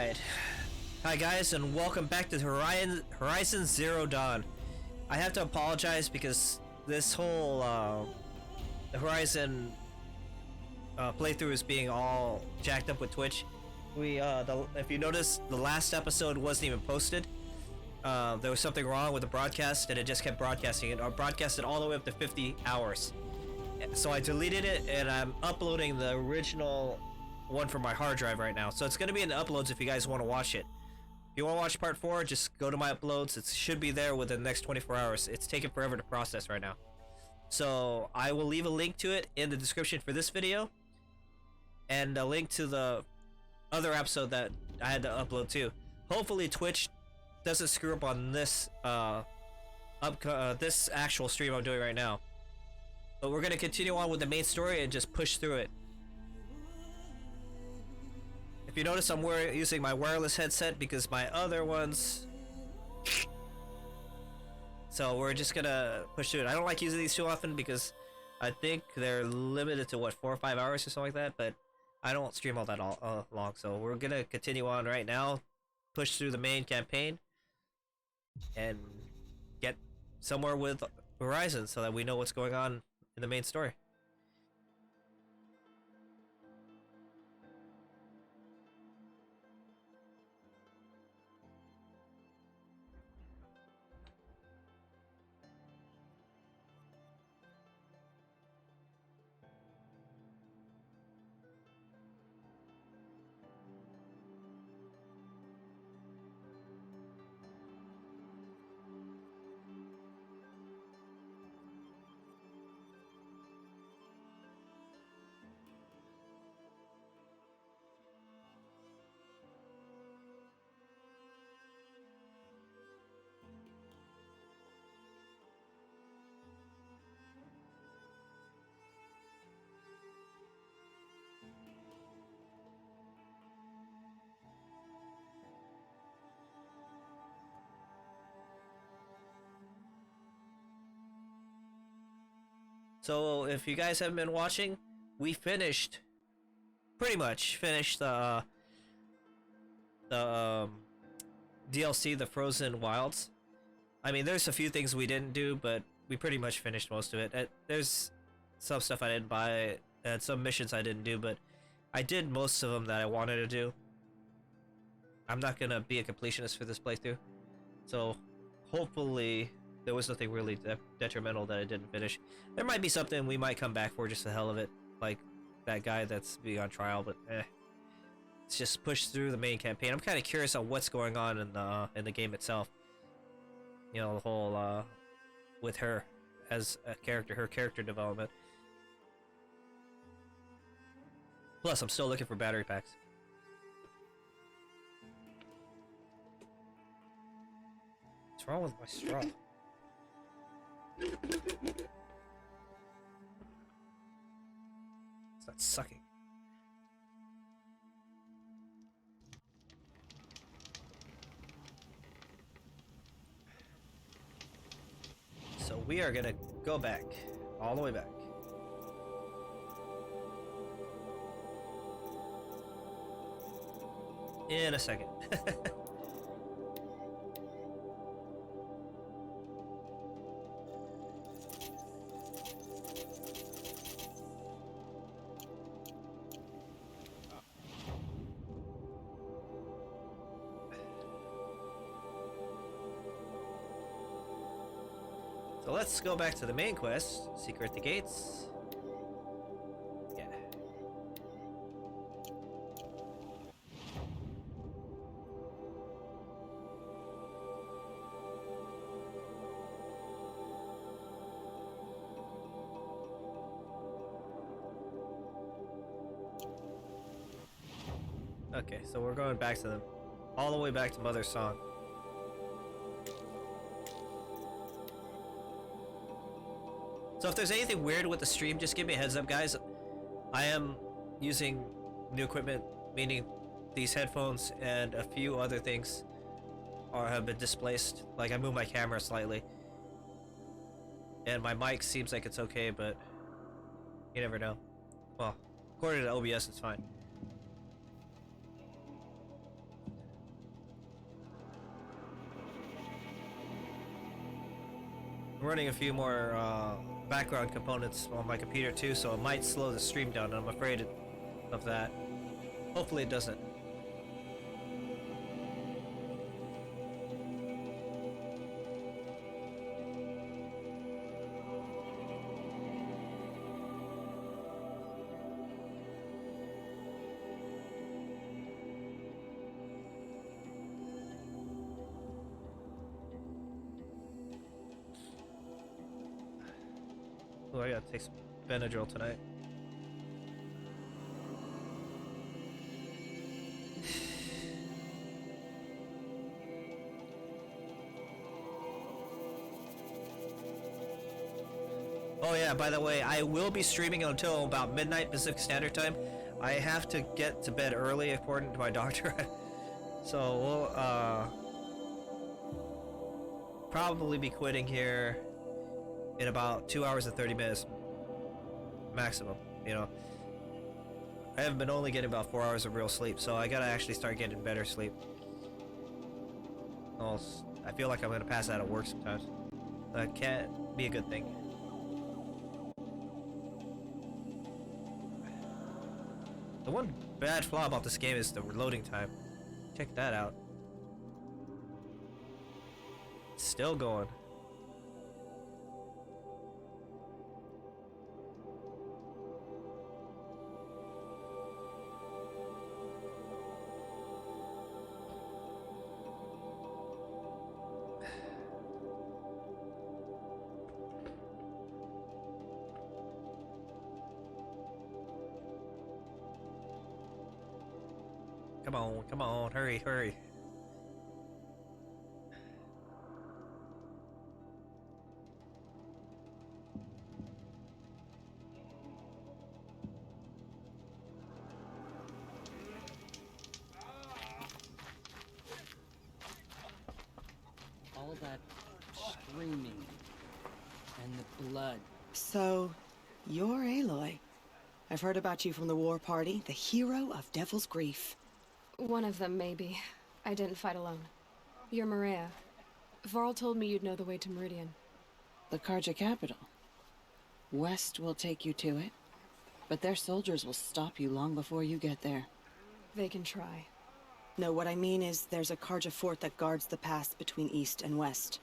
Alright. Hi guys, and welcome back to Horizon Zero Dawn. I have to apologize because this whole Horizon playthrough is being all jacked up with Twitch. If you notice, the last episode wasn't even posted. There was something wrong with the broadcast and it just kept broadcasting it. I broadcasted all the way up to 50 hours. So I deleted it and I'm uploading the original one from my hard drive right now. So it's going to be in the uploads if you guys want to watch it. If you want to watch part 4, just go to my uploads. It should be there within the next 24 hours. It's taking forever to process right now. So I will leave a link to it in the description for this video. And a link to the other episode that I had to upload too. Hopefully Twitch doesn't screw up on this this actual stream I'm doing right now. But we're going to continue on with the main story and just push through it. If you notice, I'm using my wireless headset because my other ones... So we're just gonna push through it. I don't like using these too often because I think they're limited to what, 4 or 5 hours or something like that, but I don't stream all that long. So we're gonna continue on right now, push through the main campaign, and get somewhere with Horizon so that we know what's going on in the main story. So if you guys haven't been watching, we pretty much finished the DLC, the Frozen Wilds. I mean, there's a few things we didn't do, but we pretty much finished most of it. There's some stuff I didn't buy and some missions I didn't do, but I did most of them that I wanted to do. I'm not gonna be a completionist for this playthrough, so hopefully there was nothing really detrimental that I didn't finish. There might be something we might come back for just the hell of it, like that guy that's being on trial, but let's just push through the main campaign. I'm kind of curious on what's going on in the game itself. You know, the whole with her as a character, her character development. Plus, I'm still looking for battery packs. What's wrong with my straw? It's not sucking. So we are gonna go back, all the way back. In a second. So let's go back to the main quest, Secret the Gates. Yeah. Okay, so we're going back to all the way back to Mother's Song. So if there's anything weird with the stream, just give me a heads up, guys. I am using new equipment, meaning these headphones and a few other things have been displaced. Like I moved my camera slightly. And my mic seems like it's okay, but you never know. Well, according to OBS, it's fine. running a few more background components on my computer too, so it might slow the stream down, and I'm afraid of that. Hopefully it doesn't. Oh, I gotta take some Benadryl tonight. Oh yeah, by the way, I will be streaming until about midnight Pacific Standard Time. I have to get to bed early according to my doctor. So we'll probably be quitting here in about 2 hours and 30 minutes maximum, you know. I haven't been only getting about 4 hours of real sleep, so I gotta actually start getting better sleep. Else, I feel like I'm gonna pass out at work sometimes. That can't be a good thing. The one bad flaw about this game is the reloading time. Check that out. It's still going. Come on, hurry, hurry. All that screaming and the blood. So, you're Aloy. I've heard about you from the war party, the hero of Devil's Grief. One of them, maybe. I didn't fight alone. You're Maria. Varl told me you'd know the way to Meridian. The Carja capital. West will take you to it, but their soldiers will stop you long before you get there. They can try. No, what I mean is there's a Carja fort that guards the pass between East and West.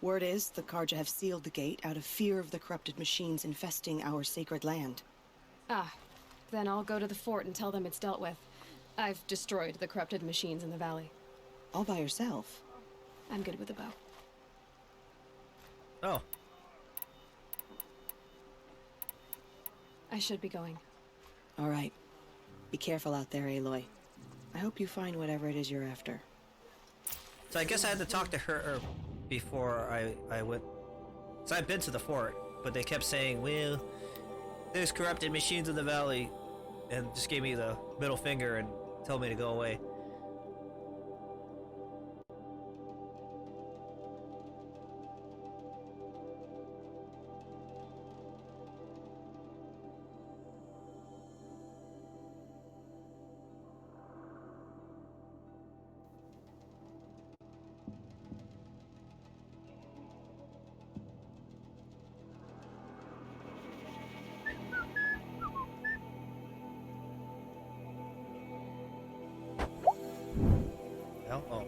Word is the Carja have sealed the gate out of fear of the corrupted machines infesting our sacred land. Ah, then I'll go to the fort and tell them it's dealt with. I've destroyed the corrupted machines in the valley. All by yourself? I'm good with a bow. Oh. I should be going. All right. Be careful out there, Aloy. I hope you find whatever it is you're after. So I guess I had to talk to her before I went. So I've been to the fort, but they kept saying, well, there's corrupted machines in the valley, and just gave me the middle finger and told me to go away. Oh.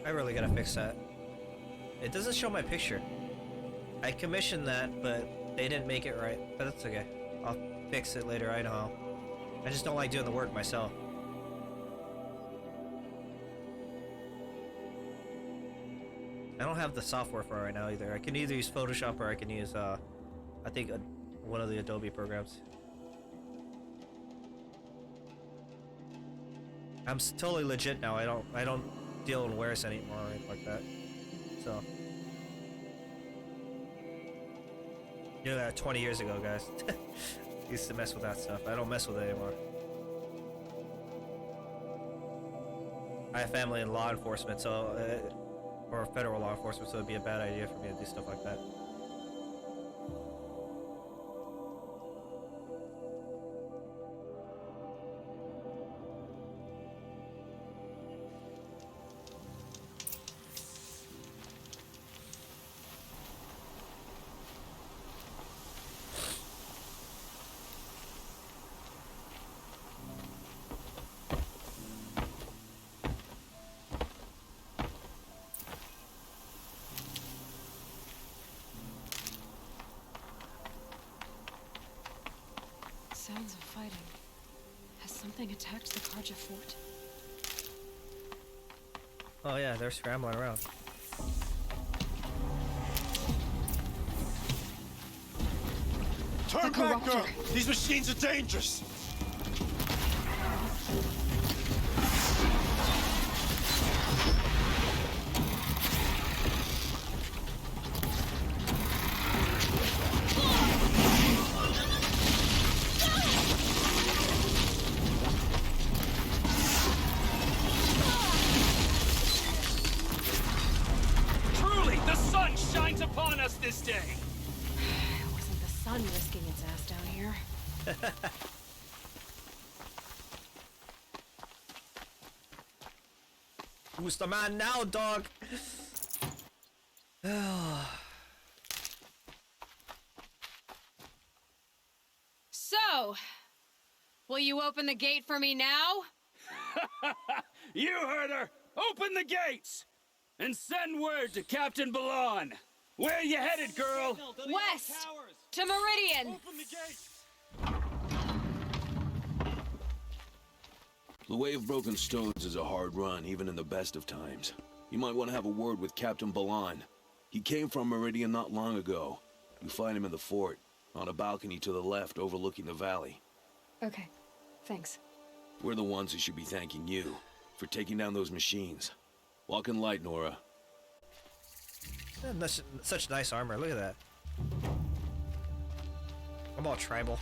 I really gotta fix that. It doesn't show my picture. I commissioned that, but they didn't make it right. But that's okay. I'll fix it later, I know how. I just don't like doing the work myself. I don't have the software for it right now either. I can either use Photoshop or I can use, I think, one of the Adobe programs. I'm totally legit now. I don't deal in wares anymore or anything like that. So, you know that 20 years ago, guys. Used to mess with that stuff. I don't mess with it anymore. I have family in law enforcement, so or federal law enforcement, so it'd be a bad idea for me to do stuff like that. attacked the Karja fort? Oh yeah, they're scrambling around. Turn back, girl! These machines are dangerous! Truly, the sun shines upon us this day! It wasn't the sun risking its ass down here. Who's the man now, dog? So, will you open the gate for me now? You heard her! Open the gates! And send word to Captain Balan! Where you headed, girl? West! To Meridian! The Way of Broken Stones is a hard run, even in the best of times. You might want to have a word with Captain Balan. He came from Meridian not long ago. You find him in the fort, on a balcony to the left overlooking the valley. Okay, thanks. We're the ones who should be thanking you for taking down those machines. Walk in light, Nora. That's such nice armor. Look at that. I'm all tribal.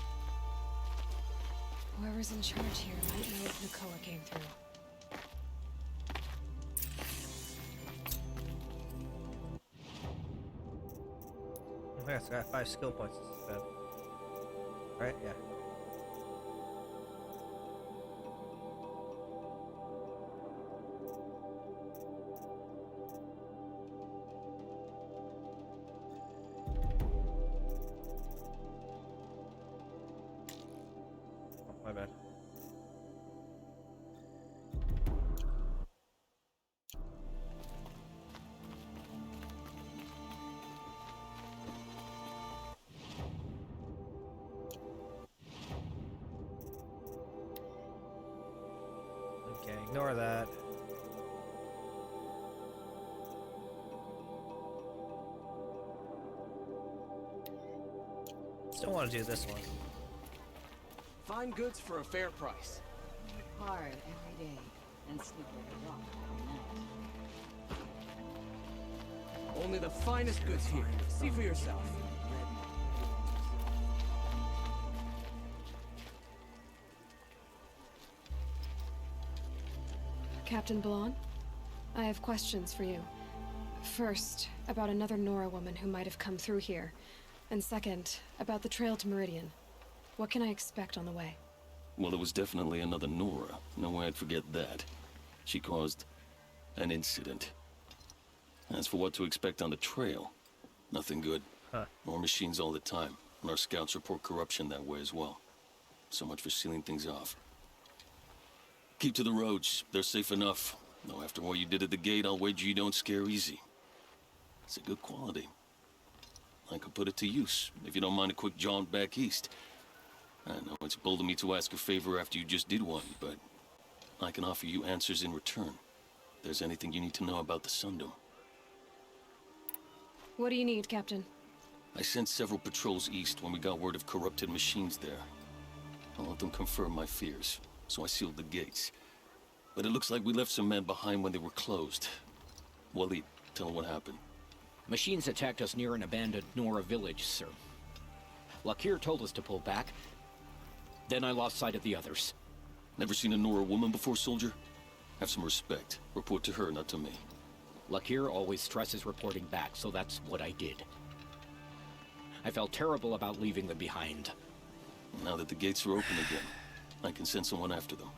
Whoever's in charge here might know if Nakoa came through. Oh, yeah, it's got 5 skill points. Right? Yeah. Oh, my bad. Okay, ignore that. Still want to do this one. Find goods for a fair price. Hard every day, and sleep like a rock every night. Only the finest goods here. See for yourself. Captain Balan, I have questions for you. First, about another Nora woman who might have come through here. And second, about the trail to Meridian. What can I expect on the way? Well, there was definitely another Nora. No way I'd forget that. She caused an incident. As for what to expect on the trail, nothing good. More machines all the time, and our scouts report corruption that way as well. So much for sealing things off. Keep to the roads. They're safe enough. Though after what you did at the gate, I'll wager you don't scare easy. It's a good quality. I could put it to use, if you don't mind a quick jaunt back east. I know it's bold of me to ask a favor after you just did one, but I can offer you answers in return. If there's anything you need to know about the Sundom. What do you need, Captain? I sent several patrols east when we got word of corrupted machines there. I'll let them confirm my fears, so I sealed the gates. But it looks like we left some men behind when they were closed. Waleed, tell them what happened. Machines attacked us near an abandoned Nora village, sir. Lakir told us to pull back. Then I lost sight of the others. Never seen a Nora woman before, soldier? Have some respect. Report to her, not to me. Lakir always stresses reporting back, so that's what I did. I felt terrible about leaving them behind. Now that the gates are open again, I can send someone after them.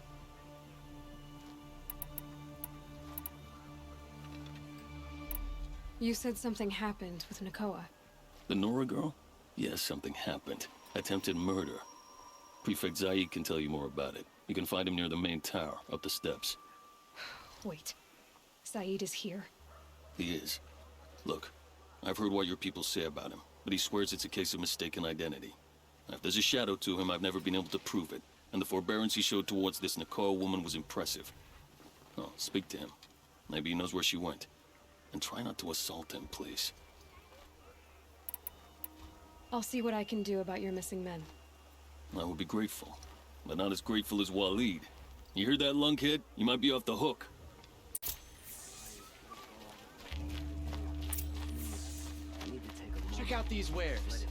You said something happened with Nakoa. The Nora girl? Yes, something happened. Attempted murder. Prefect Zaid can tell you more about it. You can find him near the main tower, up the steps. Wait. Zaid is here. He is. Look, I've heard what your people say about him, but he swears it's a case of mistaken identity. If there's a shadow to him, I've never been able to prove it. and the forbearance he showed towards this Nakoa woman was impressive. Oh, speak to him. Maybe he knows where she went. And try not to assault him, please. I'll see what I can do about your missing men. I would be grateful, but not as grateful as Waleed. You heard that, lunkhead? You might be off the hook. Check out these wares.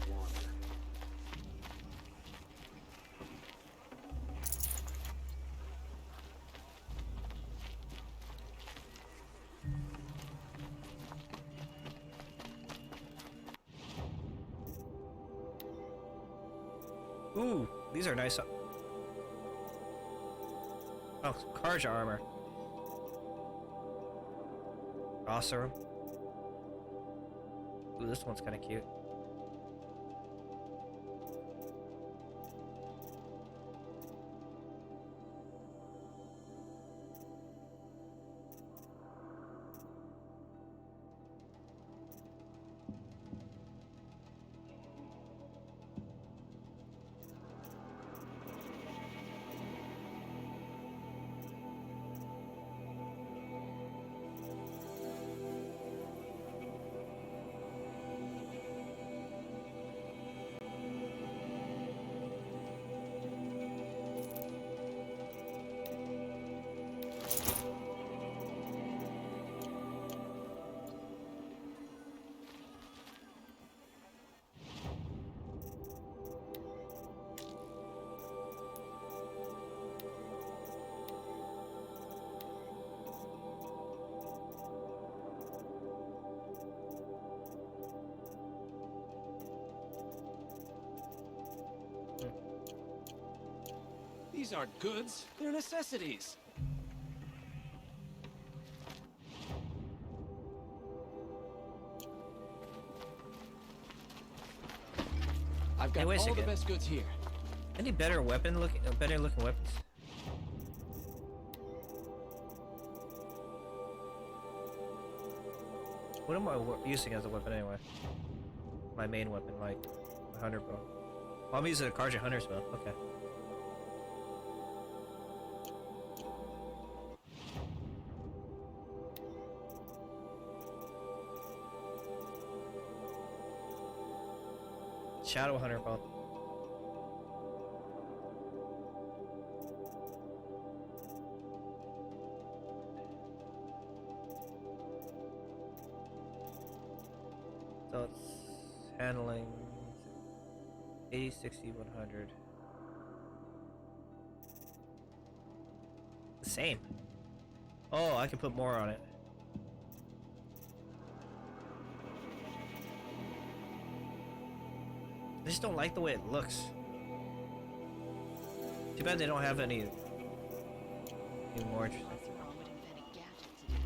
Ooh, these are nice. Oh, Karja armor. Awesome. Ooh, this one's kind of cute. These aren't goods, they're necessities. I've got Hey, wait a all the second. best goods here. Any better looking weapons? What am I using as a weapon anyway? My main weapon, like a hunter bow. Oh, I'm using a Karja hunter's bow. Okay. Shadow hunter bow. So it's handling 80, 60, 100. The same. Oh, I can put more on it. I just don't like the way it looks. Too bad they don't have any more interesting. Lasseron would invent a gadget to do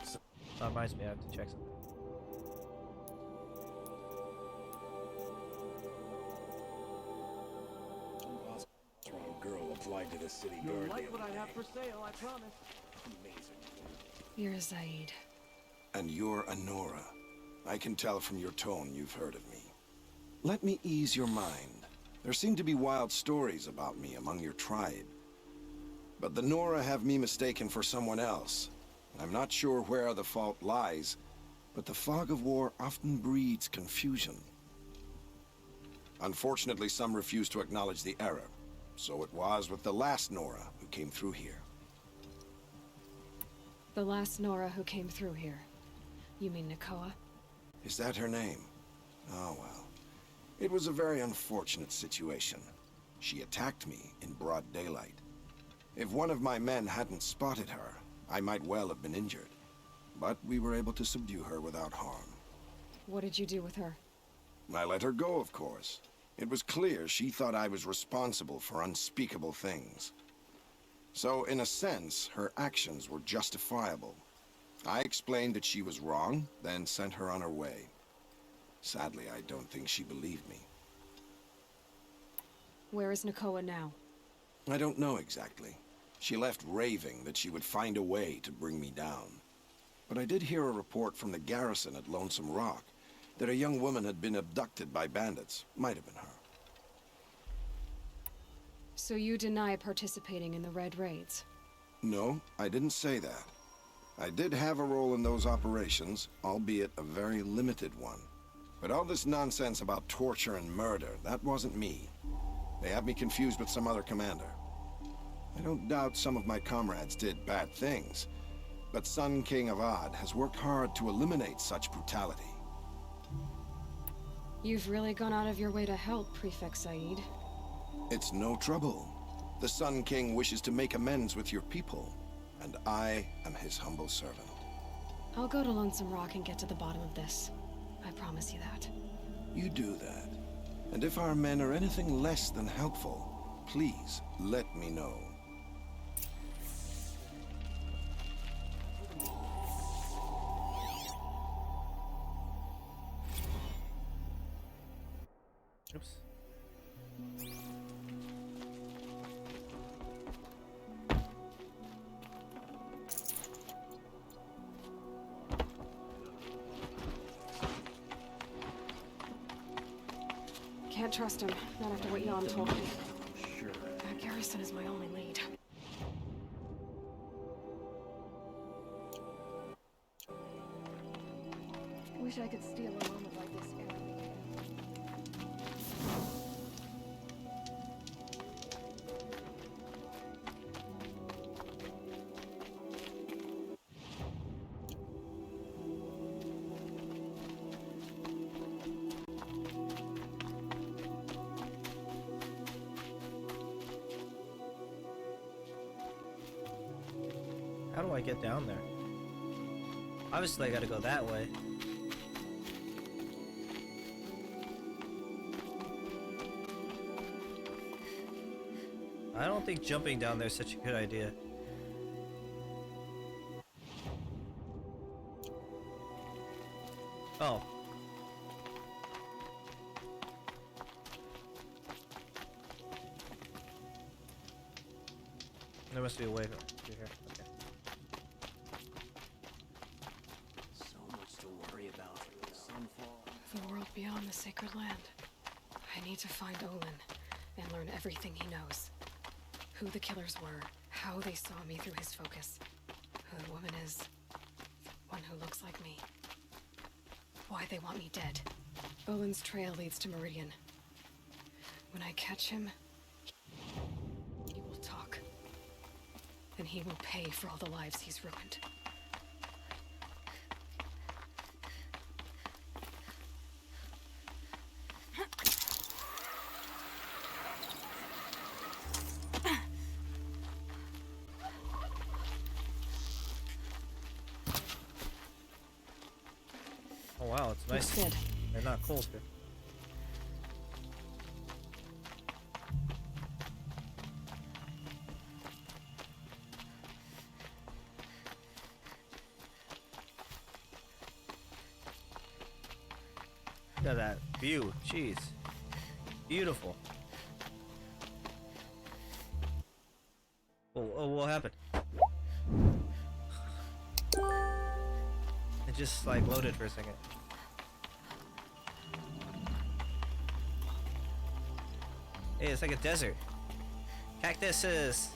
this. That reminds me, I have to check something. Strong girl applied to the city You'll guard. like what I have for sale, I promise. You're Zaid. And you're Anora. I can tell from your tone you've heard of me. Let me ease your mind. There seem to be wild stories about me among your tribe. But the Nora have me mistaken for someone else. I'm not sure where the fault lies, but the fog of war often breeds confusion. Unfortunately, some refuse to acknowledge the error. So it was with the last Nora who came through here. The last Nora who came through here. You mean Nakoa? Is that her name? Oh, well. It was a very unfortunate situation. She attacked me in broad daylight. If one of my men hadn't spotted her, I might well have been injured. But we were able to subdue her without harm. What did you do with her? I let her go, of course. It was clear she thought I was responsible for unspeakable things. So, in a sense, her actions were justifiable. I explained that she was wrong, then sent her on her way. Sadly, I don't think she believed me. Where is Nakoa now? I don't know exactly. She left raving that she would find a way to bring me down. But I did hear a report from the garrison at Lonesome Rock that a young woman had been abducted by bandits. Might have been her. So you deny participating in the Red Raids? No, I didn't say that. I did have a role in those operations, albeit a very limited one. But all this nonsense about torture and murder, that wasn't me. They have me confused with some other commander. I don't doubt some of my comrades did bad things, but Sun King Avad has worked hard to eliminate such brutality. You've really gone out of your way to help, Prefect Said. It's no trouble. The Sun King wishes to make amends with your people, and I am his humble servant. I'll go to Lonesome Rock and get to the bottom of this. I promise you that. You do that. And if our men are anything less than helpful, please let me know. Oops. Can't trust him, not after what Jan told me. Sure. That Garrison is my only lead. Wish I could steal a moment like this every weekend. How do I get down there? Obviously I gotta go that way. I don't think jumping down there is such a good idea. Oh. There must be a way through here. Okay. So much to worry about. Sunfall. The world beyond the sacred land. I need to find Olin and learn everything he knows. Who the killers were, how they saw me through his focus, who the woman is, one who looks like me, why they want me dead. Olin's trail leads to Meridian. When I catch him, he will talk. And he will pay for all the lives he's ruined. Oh wow, it's nice. Good. They're not cold here. Look at that view, jeez. Beautiful. Oh, what happened? It just like loaded for a second. Hey, it's like a desert. Cactuses.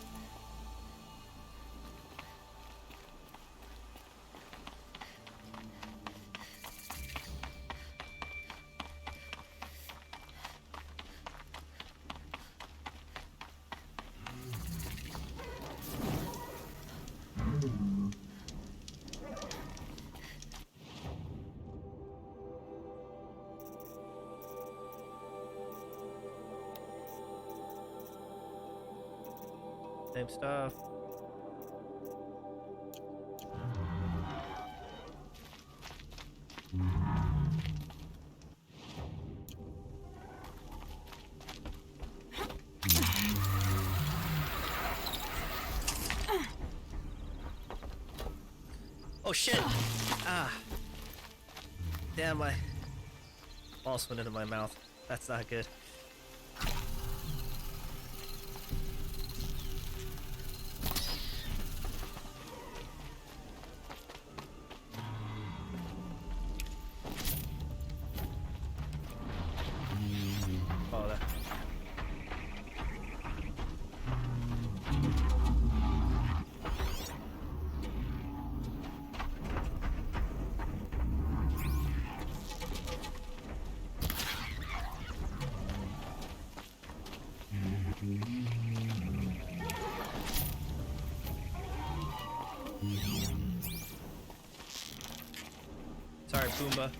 Same stuff. Oh shit! Ah. Damn, my balls went into my mouth. That's not good. Alright, Pumbaa.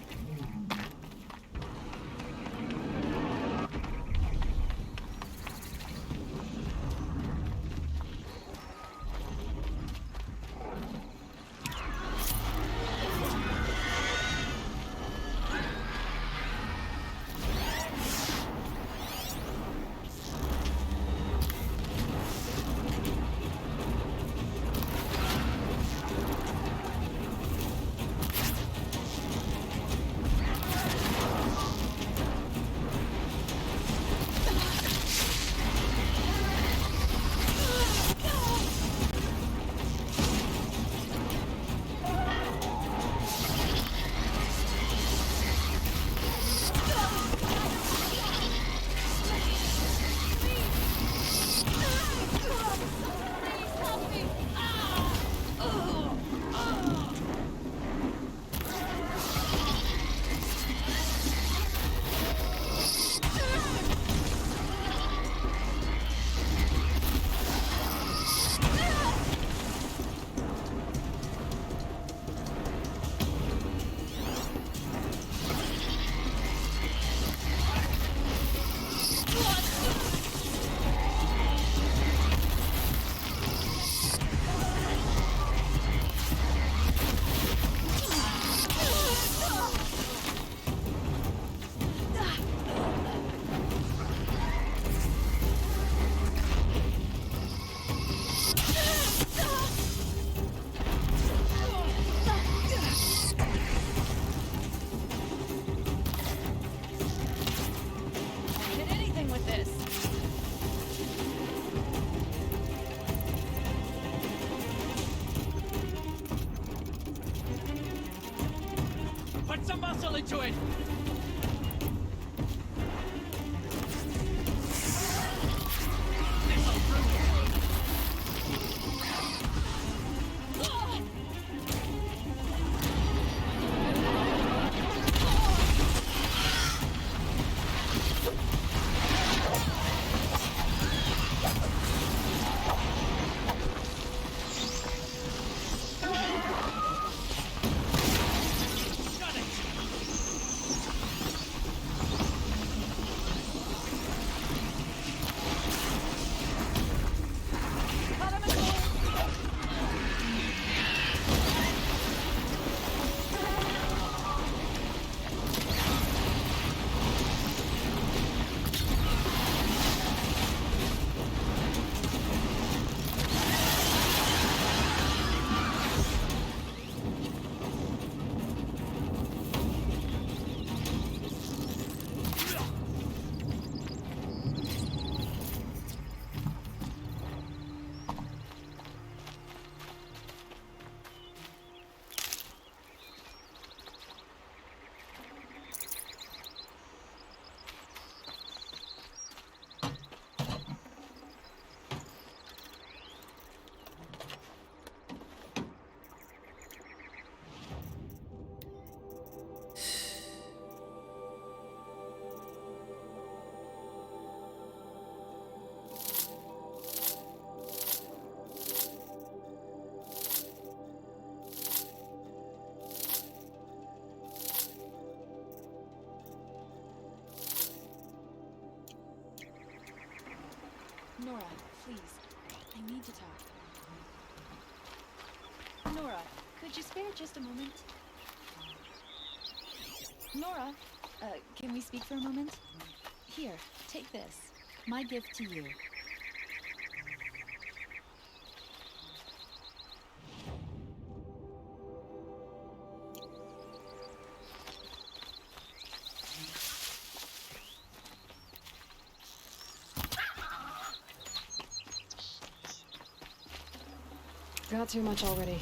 Put some muscle into it! Nora, please. I need to talk. Nora, could you spare just a moment? Nora, can we speak for a moment? Here, take this. My gift to you. Got too much already.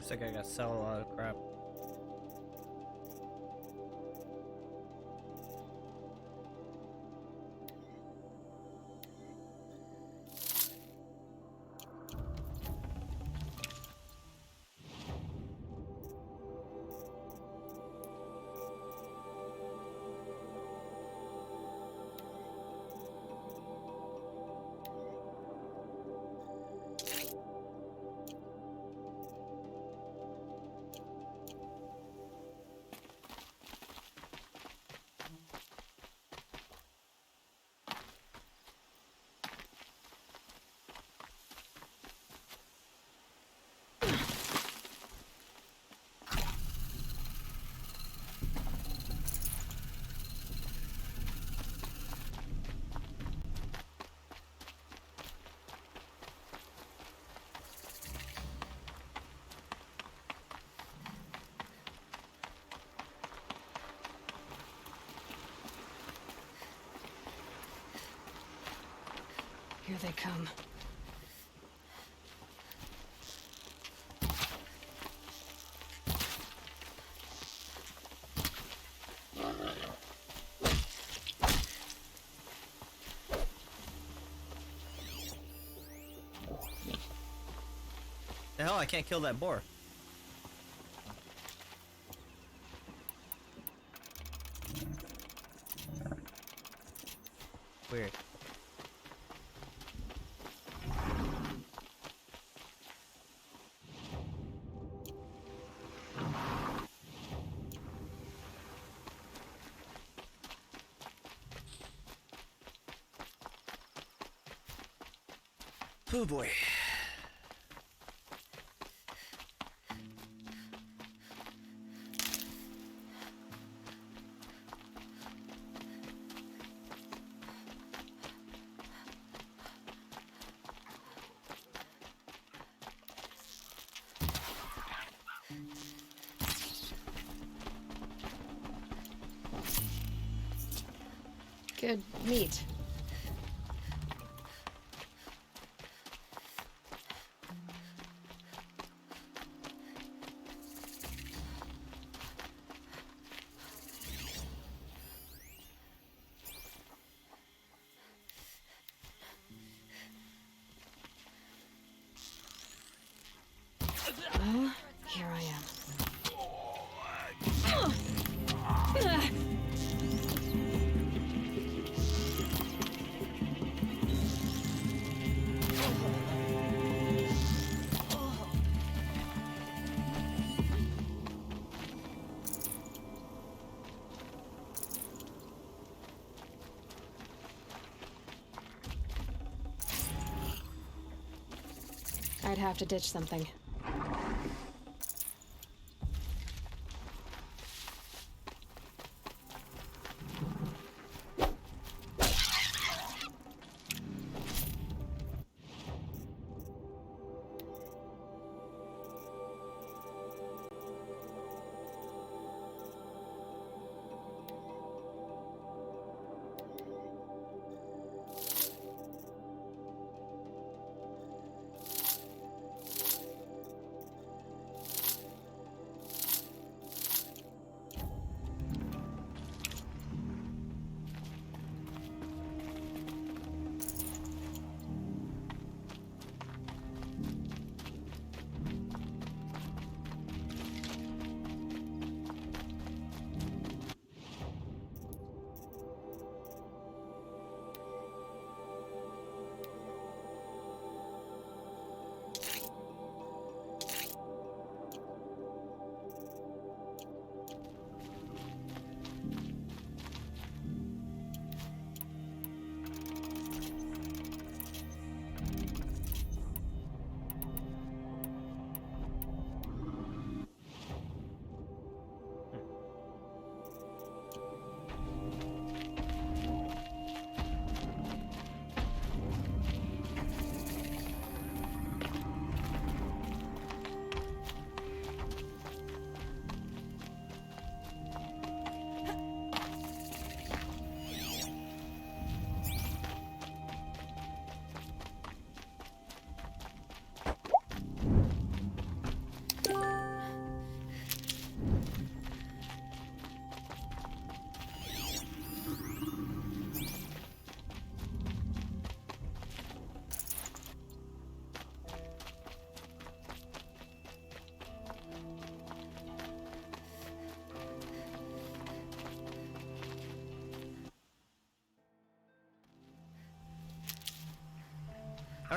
Looks like I gotta sell a lot of crap. Here they come. The hell, I can't kill that boar. Weird. Oh boy. Good meat. Well, here I am. I'd have to ditch something.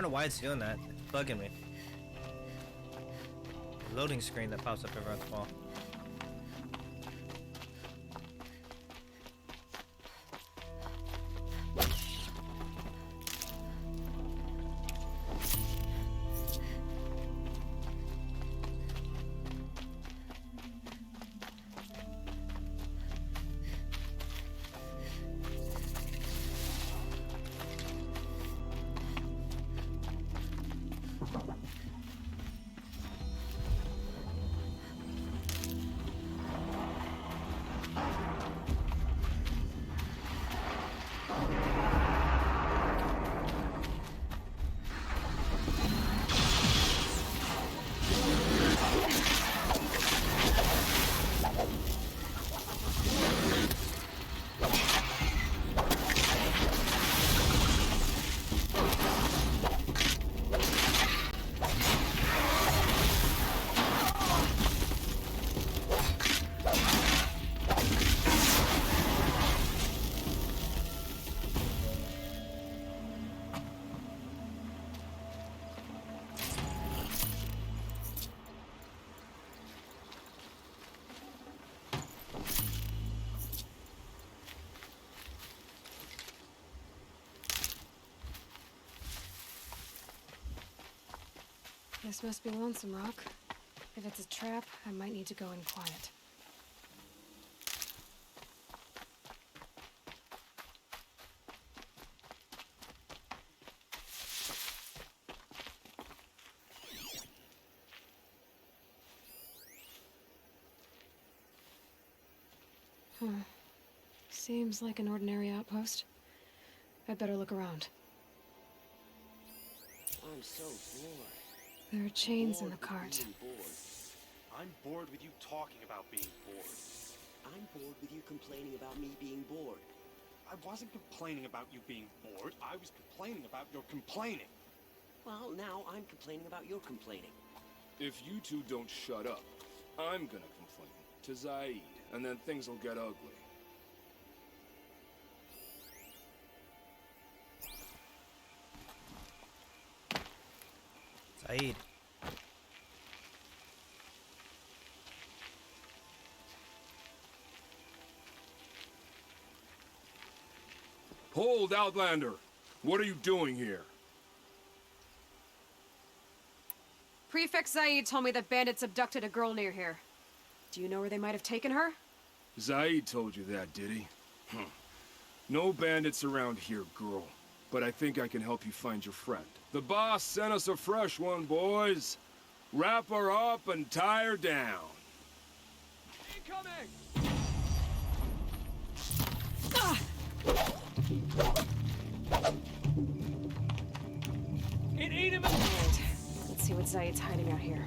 don't know why it's doing that. It's bugging me. Loading screen that pops up every once in a while. This must be Lonesome Rock. If it's a trap, I might need to go in quiet. Seems like an ordinary outpost. I'd better look around. I'm so bored. There are chains in the cart. I'm bored with you talking about being bored. I'm bored with you complaining about me being bored. I wasn't complaining about you being bored. I was complaining about your complaining. Well, now I'm complaining about your complaining. If you two don't shut up, I'm gonna complain to Zaid, and then things will get ugly. Zaid. Hold, Outlander! What are you doing here? Prefect Zaid told me that bandits abducted a girl near here. Do you know where they might have taken her? Zaid told you that, did he? No bandits around here, girl. But I think I can help you find your friend. The boss sent us a fresh one, boys. Wrap her up and tie her down. Incoming! It ate him. Let's see what Zaid's hiding out here.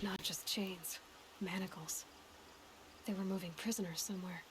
Not just chains, manacles. They were moving prisoners somewhere.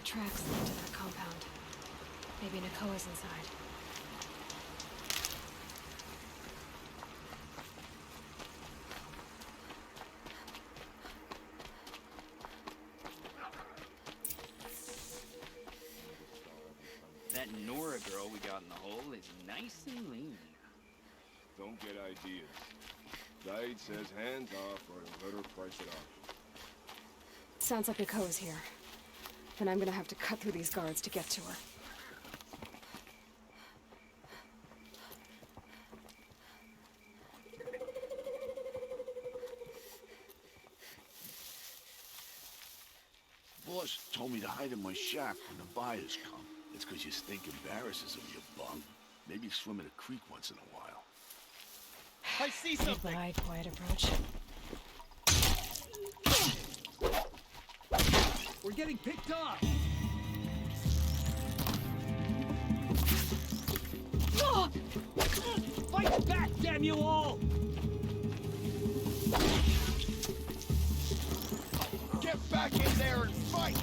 tracks lead to that compound. Maybe Nakoa's inside. That Nora girl we got in the hole is nice and lean. Don't get ideas. Zaid says hands off or he'll let her price it off. Sounds like Nakoa's here. Then I'm gonna have to cut through these guards to get to her. Boss told me to hide in my shack when the buyers come. It's because you stink embarrasses him, you bum. Maybe swim in a creek once in a while. I see something! Goodbye, quiet approach. We're getting picked off! Fight back, damn you all! Get back in there and fight!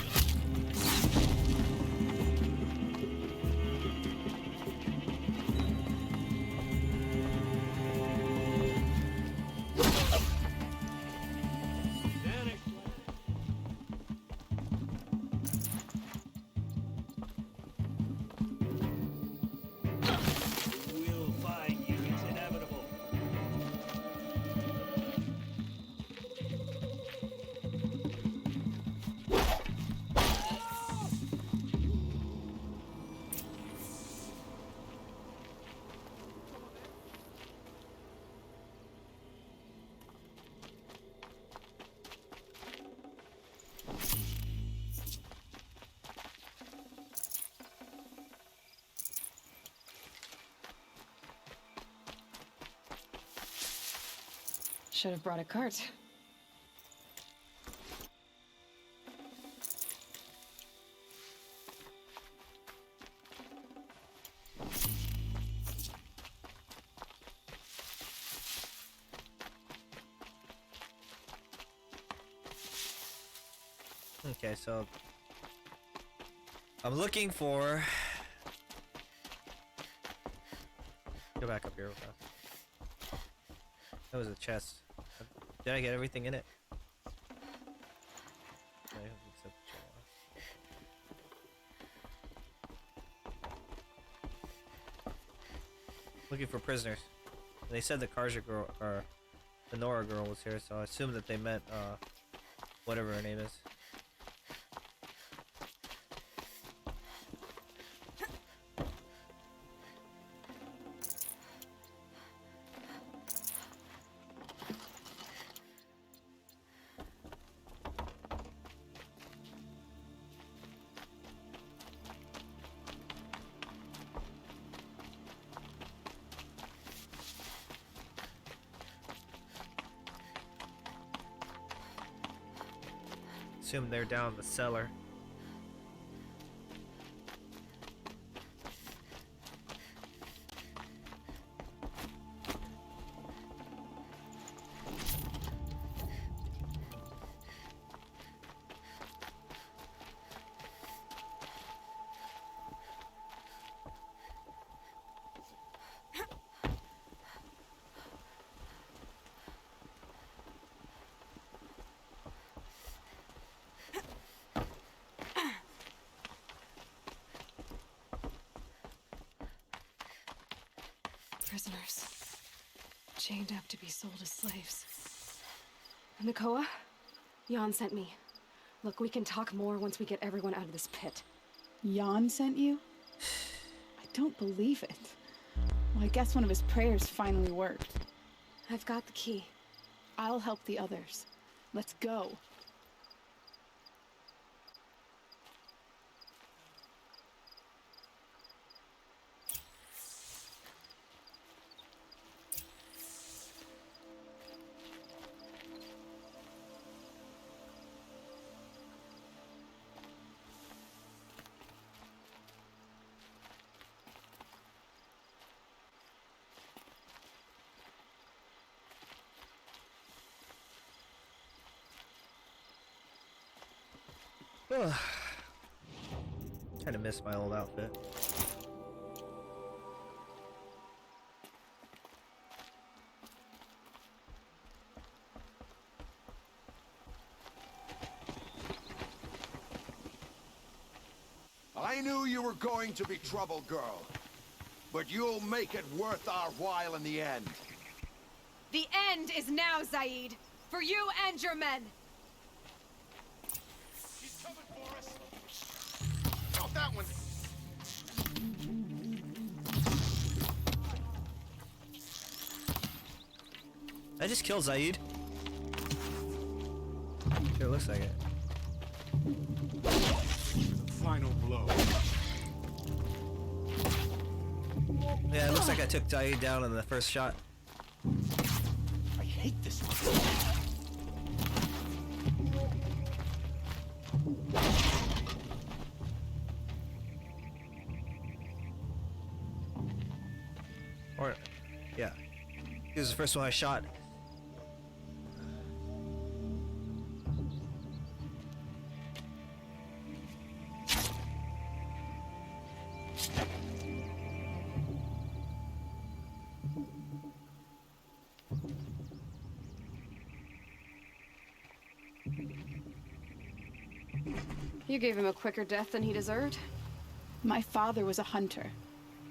We'll find you, it's inevitable. Should have brought a cart. Okay, so I'm looking for. Go back up here real fast. That was a chest. Did I get everything in it? Okay, except looking for prisoners. They said the Karja girl or the Nora girl was here, so I assume that they meant whatever her name is. Assume they're down the cellar. Prisoners. Chained up to be sold as slaves. Nakoa? Jan sent me. Look, we can talk more once we get everyone out of this pit. Jan sent you? I don't believe it. Well, I guess one of his prayers finally worked. I've got the key. I'll help the others. Let's go. kind of miss my old outfit. I knew you were going to be trouble, girl. But you'll make it worth our while in the end. The end is now, Zaid. For you and your men. He's coming for us. Got that one. I just killed Zaid. Sure looks like it. Final blow. Yeah, it looks like I took Zaid down in the first shot. I hate this one. Or, yeah. He was the first one I shot. You gave him a quicker death than he deserved. My father was a hunter.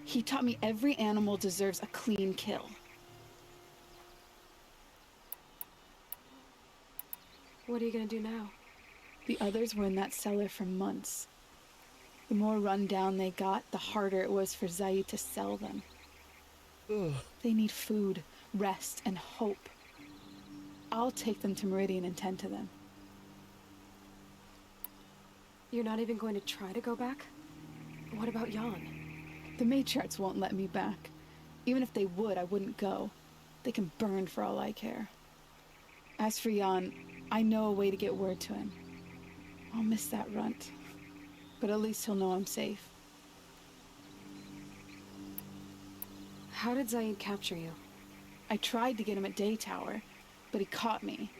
He taught me every animal deserves a clean kill. What are you gonna do now? The others were in that cellar for months. The more run down they got, the harder it was for Zaid to sell them. They need food, rest, and hope. I'll take them to Meridian and tend to them. You're not even going to try to go back? What about Jan? The matriarchs won't let me back. Even if they would, I wouldn't go. They can burn for all I care. As for Jan, I know a way to get word to him. I'll miss that runt. But at least he'll know I'm safe. How did Zaid capture you? I tried to get him at Day Tower, but he caught me.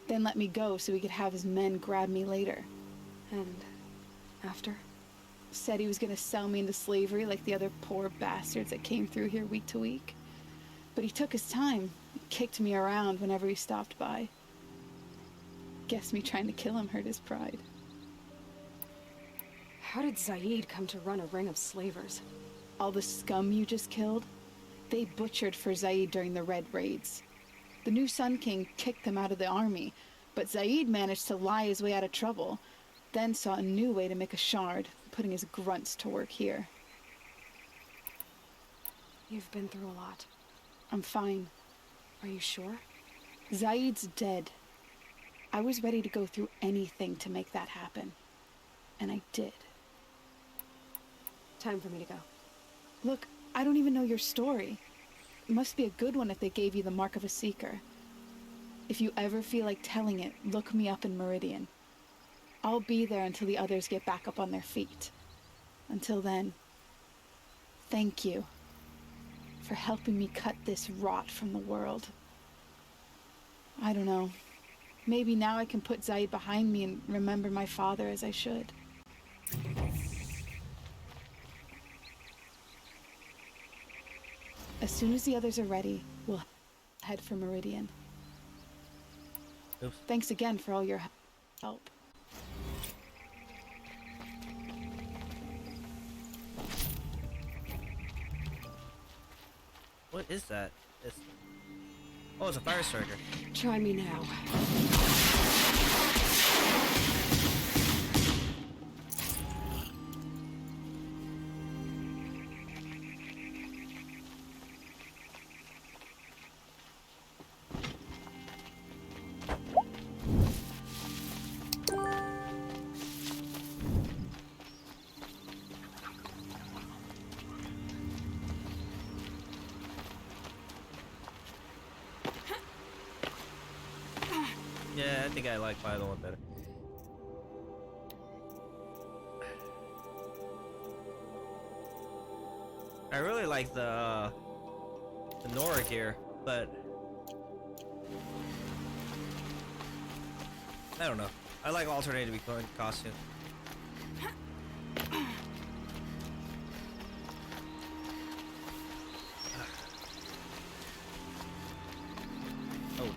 Then let me go so he could have his men grab me later. And after? Said he was gonna sell me into slavery like the other poor bastards that came through here week to week. But he took his time, kicked me around whenever he stopped by. Guess me trying to kill him hurt his pride. How did Zaid come to run a ring of slavers? All the scum you just killed? They butchered for Zaid during the Red Raids. The new Sun King kicked them out of the army, but Zaid managed to lie his way out of trouble, then saw a new way to make a shard, putting his grunts to work here. You've been through a lot. I'm fine. Are you sure? Zaid's dead. I was ready to go through anything to make that happen. And I did. Time for me to go. Look, I don't even know your story. It must be a good one if they gave you the mark of a seeker. If you ever feel like telling it, look me up in Meridian. I'll be there until the others get back up on their feet. Until then, thank you for helping me cut this rot from the world. I don't know. Maybe now I can put Zaid behind me and remember my father as I should. As soon as the others are ready, we'll head for Meridian. Oops. Thanks again for all your help. What is that? Oh, it's a fire striker. Try me now. Yeah, I think I like my other one better. I really like the Nora gear, but I don't know. I like alternating between costumes.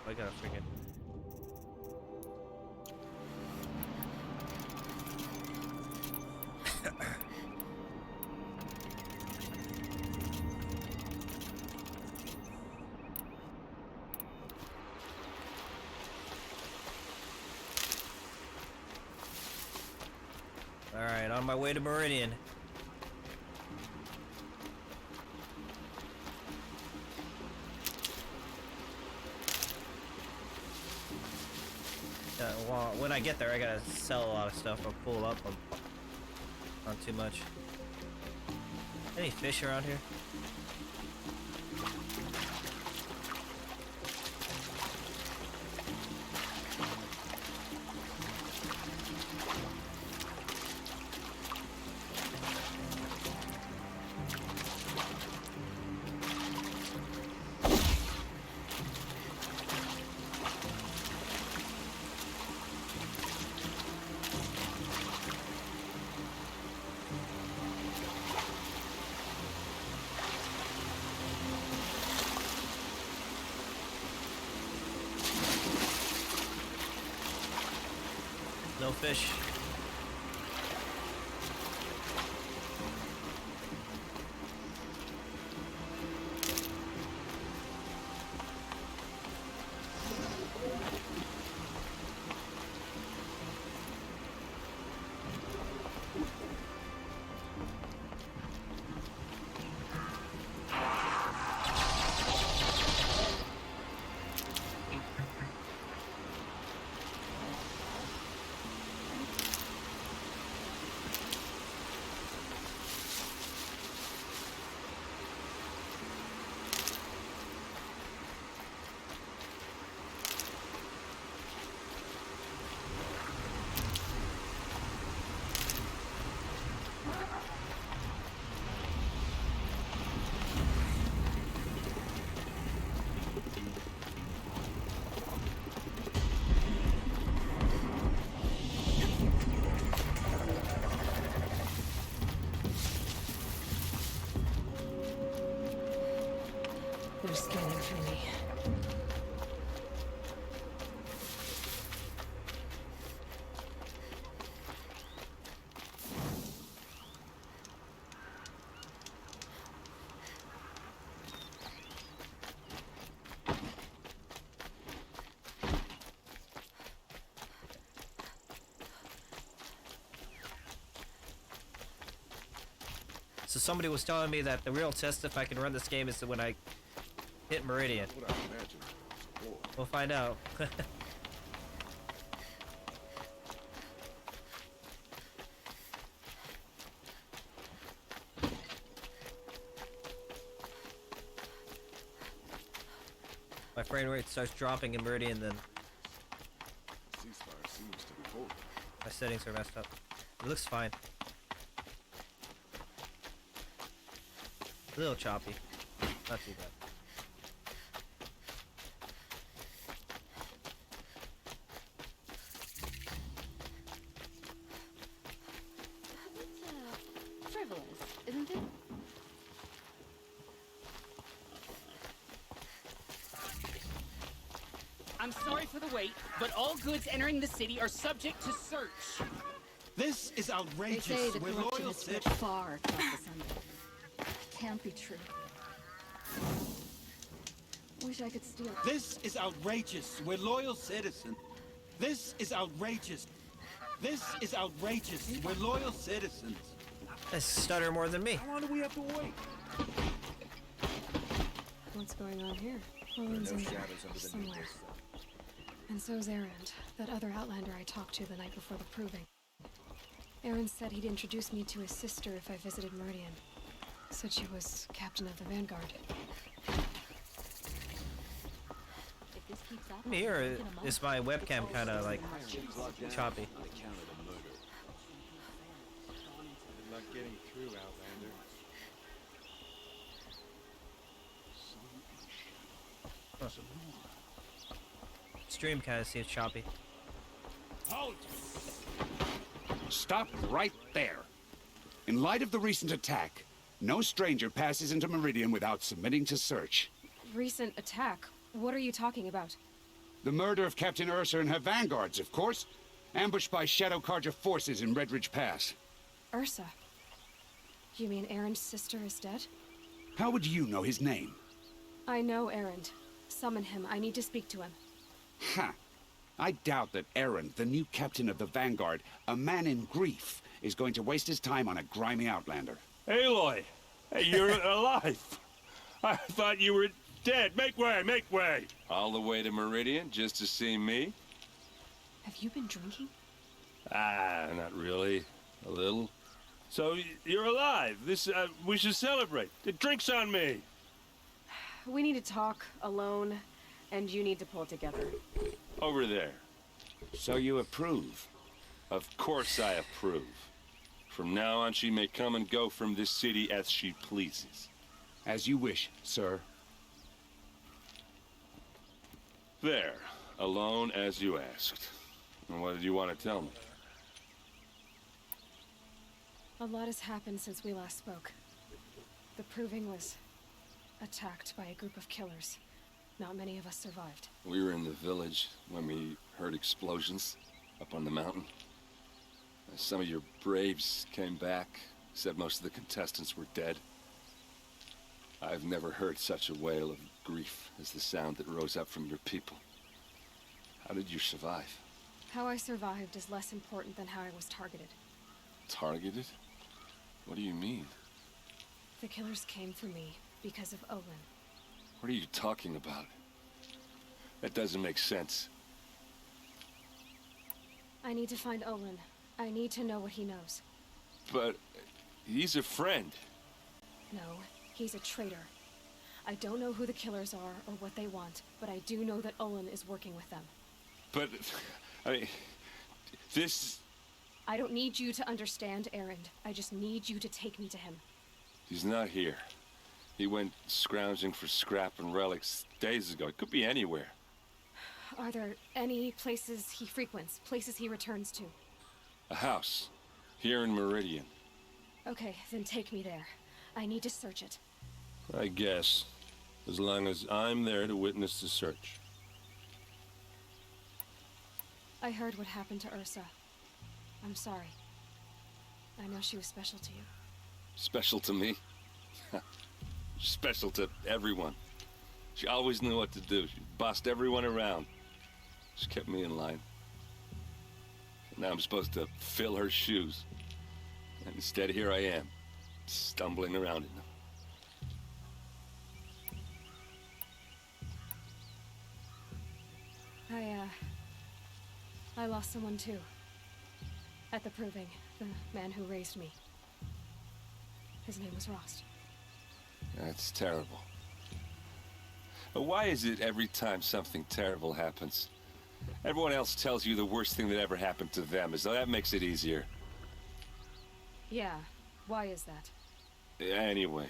I gotta freaking. Alright, on my way to Meridian. Well, when I get there, I gotta sell a lot of stuff or pull up. Not too much. Any fish around here? No fish. They're scanning for me. So somebody was telling me that the real test if I can run this game is when I hit Meridian. We'll find out. My frame rate starts dropping in Meridian, then Ceasefire seems to be holding. my settings are messed up. It looks fine. A little choppy. Not too bad. Frivolous, isn't it? I'm sorry for the wait, but all goods entering the city are subject to search. This is outrageous. They say the We're corruption loyal has spread citizens. far across the Sunday. Can't be true. Wish I could steal it. This is outrageous. We're loyal citizens. This is outrageous. This is outrageous. We're loyal citizens. I stutter more than me. How long do we have to wait? What's going on here? Roland's in there somewhere. And so's Aaron, that other Outlander I talked to the night before the proving. Aaron said he'd introduce me to his sister if I visited Meridian. Said she was captain of the Vanguard. If this keeps up, From here, is my webcam kind of like choppy? Not getting through, Outlander. Huh. Stream kind of seems choppy. Halt! Stop right there. In light of the recent attack, no stranger passes into Meridian without submitting to search. Recent attack? What are you talking about? The murder of Captain Ursa and her vanguards, of course. Ambushed by Shadow Carja forces in Redridge Pass. Ursa? You mean Erend's sister is dead? How would you know his name? I know Erend. Summon him. I need to speak to him. Ha! I doubt that Erend, the new captain of the Vanguard, a man in grief, is going to waste his time on a grimy outlander. Aloy! Hey, you're alive! I thought you were dead. Make way, make way! All the way to Meridian just to see me? Have you been drinking? Not really. A little. So, you're alive. We should celebrate. The drink's on me. We need to talk alone, and you need to pull it together. Over there. So you approve? Of course I approve. From now on, she may come and go from this city as she pleases. As you wish, sir. There. Alone as you asked. And what did you want to tell me? A lot has happened since we last spoke. The Proving was attacked by a group of killers. Not many of us survived. We were in the village when we heard explosions up on the mountain. Some of your braves came back, said most of the contestants were dead. I've never heard such a wail of grief as the sound that rose up from your people. How did you survive? How I survived is less important than how I was targeted. Targeted? What do you mean? The killers came for me because of Olin. What are you talking about? That doesn't make sense. I need to find Olin. I need to know what he knows. But he's a friend. No, he's a traitor. I don't know who the killers are or what they want, but I do know that Olin is working with them. But, I mean, this... I don't need you to understand, Erend. I just need you to take me to him. He's not here. He went scrounging for scrap and relics days ago. It could be anywhere. Are there any places he frequents, places he returns to? A house. Here in Meridian. Okay, then take me there. I need to search it. I guess. As long as I'm there to witness the search. I heard what happened to Ursa. I'm sorry. I know she was special to you. Special to me? Special to everyone. She always knew what to do. She bossed everyone around. She kept me in line. Now I'm supposed to fill her shoes. And instead, here I am, stumbling around in them. I lost someone too. At the Proving, the man who raised me. His name was Rost. That's terrible. But why is it every time something terrible happens, everyone else tells you the worst thing that ever happened to them, as though that makes it easier? Yeah, why is that? Anyway,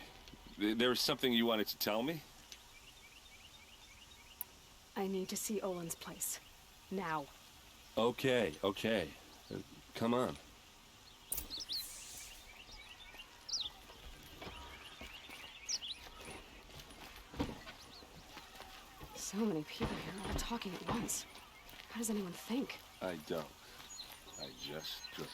there was something you wanted to tell me? I need to see Olin's place. Now. Okay. Come on. So many people here, all talking at once. How does anyone think? I don't. I just drink.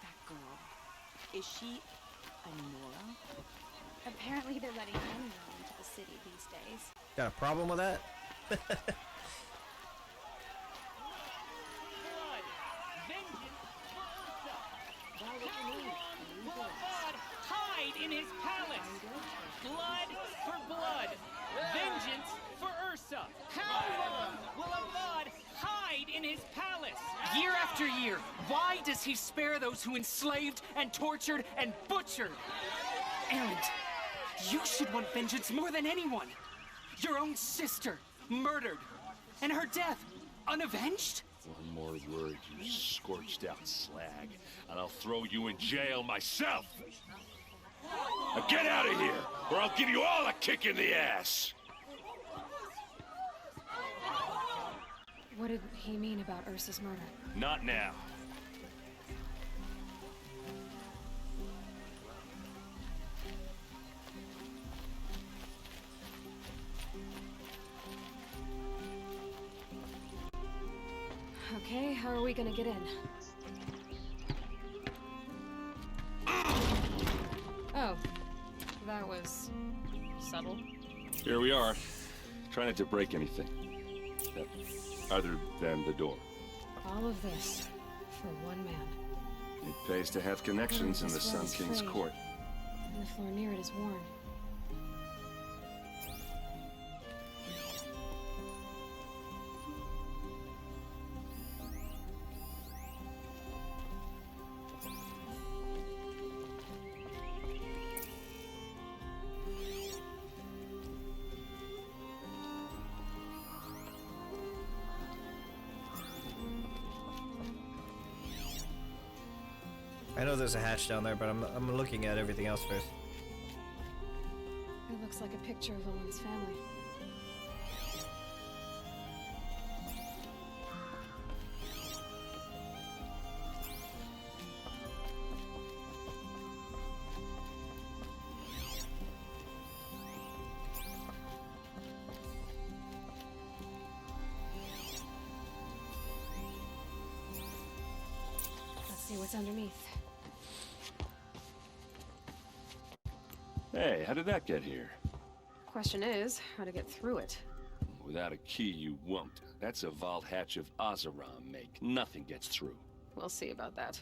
That girl. Is she a Nora? Apparently they're letting anyone into the city these days. Got a problem with that? Hide in his palace. Blood for blood. Vengeance for Ursa. How long will Avad hide in his palace? Year after year, why does he spare those who enslaved and tortured and butchered? Erend, you should want vengeance more than anyone. Your own sister, murdered, and her death, unavenged? One more word, you scorched out slag, and I'll throw you in jail myself! Now get out of here, or I'll give you all a kick in the ass! What did he mean about Ursa's murder? Not now. Okay, how are we gonna get in? Oh, that was subtle. Here we are. Try not to break anything. Other than the door. All of this for one man. It pays to have connections in the This well Sun is King's frayed, court. and the floor near it is worn. I know there's a hatch down there, but I'm looking at everything else first. It looks like a picture of Owen's family. Let's see what's underneath. Hey, how did that get here? Question is, how to get through it. Without a key, you won't. That's a vault hatch of Oseram make. Nothing gets through. We'll see about that.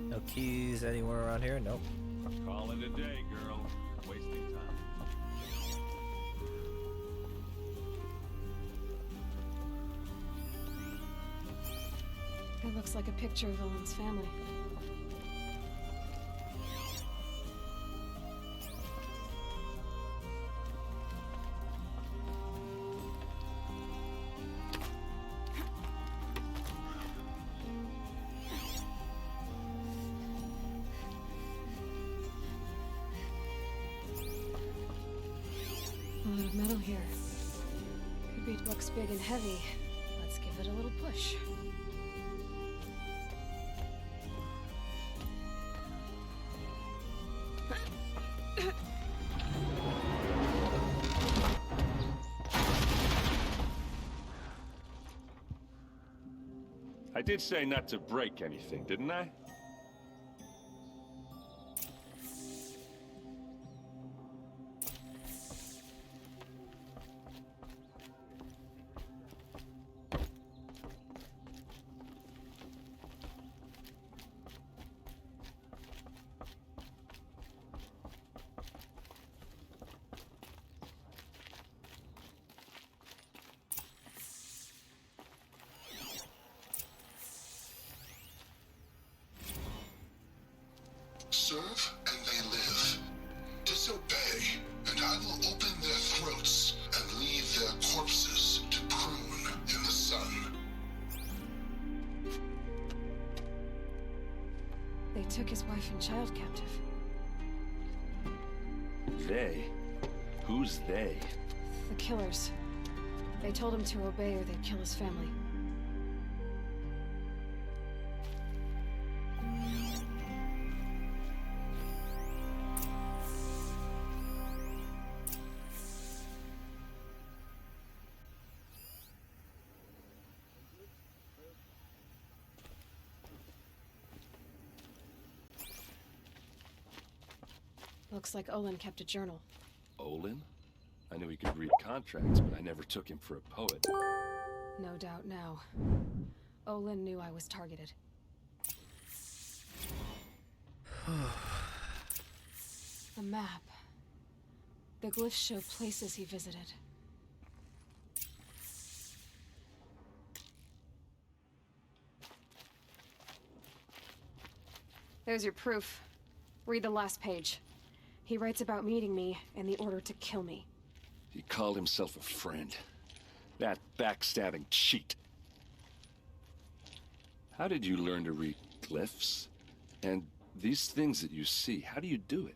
No keys anywhere around here? Nope. Call it a day, girl. You're wasting time. It looks like a picture of Owen's family. A lot of metal here. Could be looks big and heavy. Let's give it a little push. I did say not to break anything, didn't I? Serve and they live. Disobey, and I will open their throats and leave their corpses to prune in the sun. They took his wife and child captive. They? Who's they? The killers. They told him to obey or they'd kill his family. Looks like Olin kept a journal. Olin? I knew he could read contracts, but I never took him for a poet. No doubt now. Olin knew I was targeted. A map. The glyphs show places he visited. There's your proof. Read the last page. He writes about meeting me and the order to kill me. He called himself a friend. That backstabbing cheat. How did you learn to read glyphs? And these things that you see, how do you do it?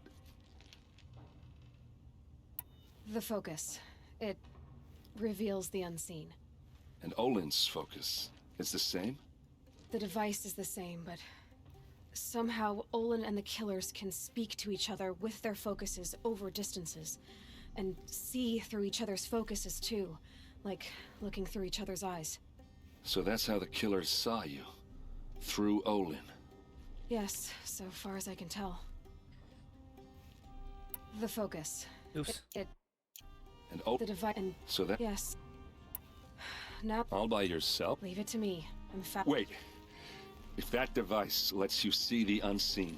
The focus. It reveals the unseen. And Olin's focus is the same? The device is the same, but somehow Olin and the killers can speak to each other with their focuses over distances, and see through each other's focuses too, like looking through each other's eyes. So that's how the killers saw you? Through Olin? Yes, so far as I can tell. The focus. Oops. And the device. And so that. Yes. Now. All by yourself? Leave it to me. I'm Wait. If that device lets you see the unseen.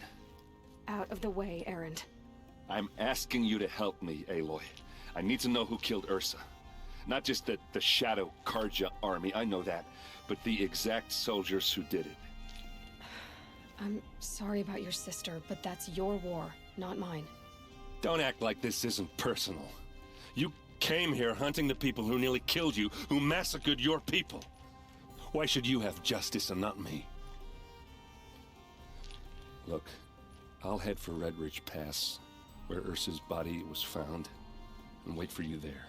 Out of the way, Erend. I'm asking you to help me, Aloy. I need to know who killed Ursa. Not just the Shadow Karja army, I know that, but the exact soldiers who did it. I'm sorry about your sister, but that's your war, not mine. Don't act like this isn't personal. You came here hunting the people who nearly killed you, who massacred your people. Why should you have justice and not me? Look, I'll head for Red Ridge Pass, where Ursa's body was found, and wait for you there.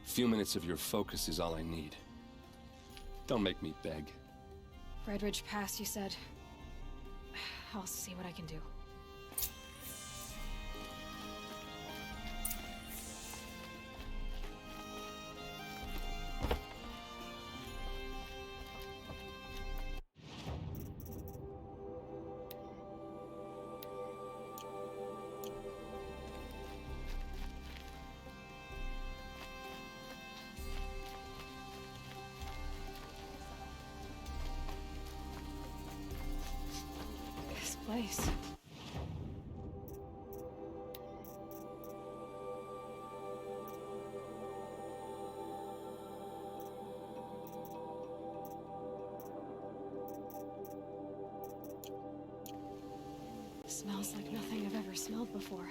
A few minutes of your focus is all I need. Don't make me beg. Red Ridge Pass, you said? I'll see what I can do. Place. Smells like nothing I've ever smelled before.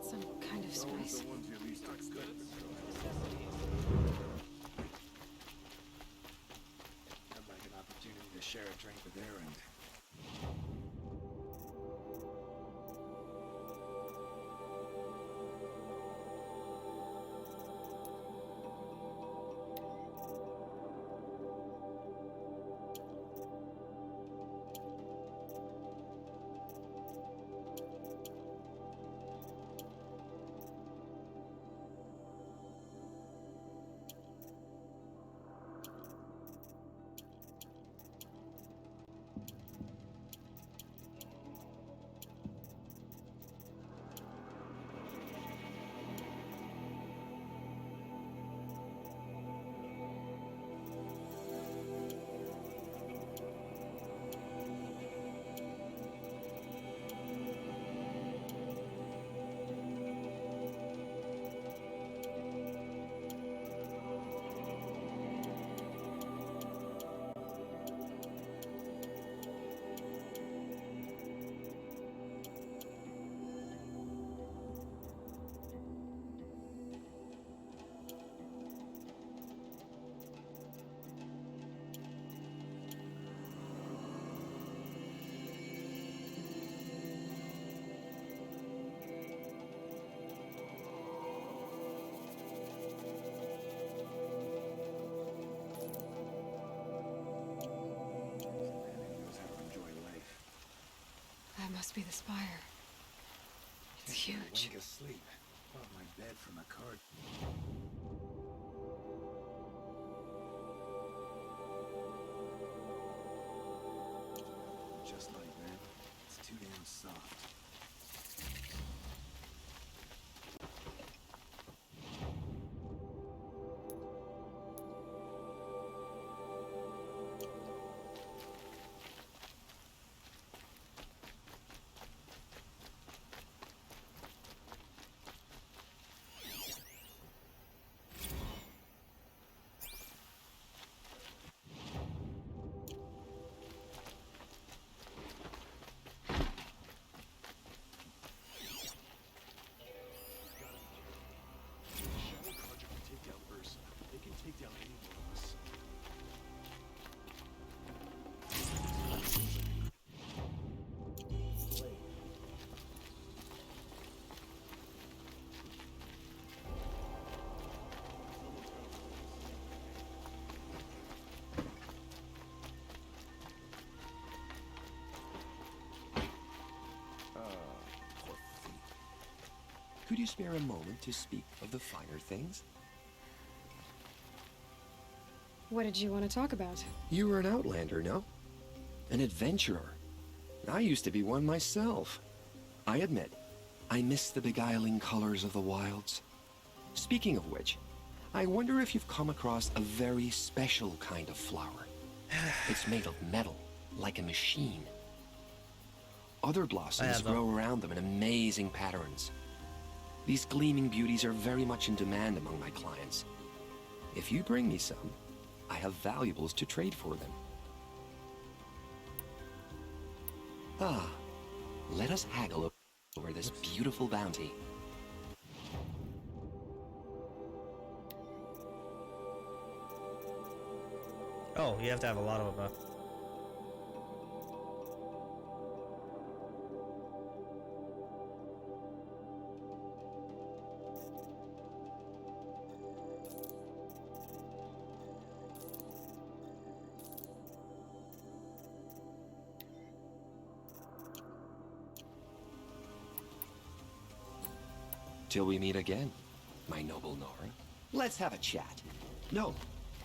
Some kind of spice. The ones you least expect. I'd like an opportunity to share a drink with Erend. That must be the spire. It's huge. Wink asleep. Above my bed from a card. Just like that. It's too damn soft. Could you spare a moment to speak of the finer things? What did you want to talk about? You were an outlander, no? An adventurer. I used to be one myself. I admit, I miss the beguiling colors of the wilds. Speaking of which, I wonder if you've come across a very special kind of flower. It's made of metal, like a machine. Other blossoms grow around them in amazing patterns. These gleaming beauties are very much in demand among my clients. If you bring me some, I have valuables to trade for them. Ah, let us haggle over this beautiful bounty. Oh, you have to have a lot of them. Till we meet again, my noble Nora. Let's have a chat. No,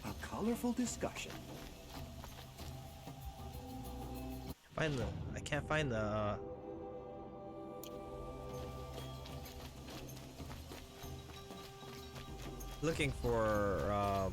a colorful discussion. I can't find the looking for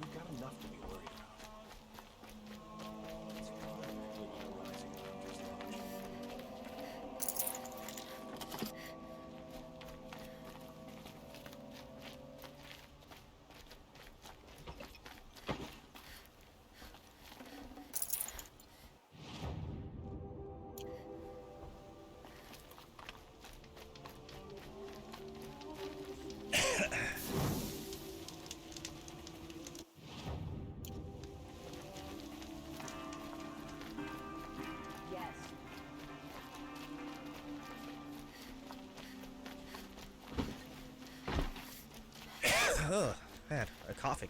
We've got enough to be worried about. ugh, man, a coughing.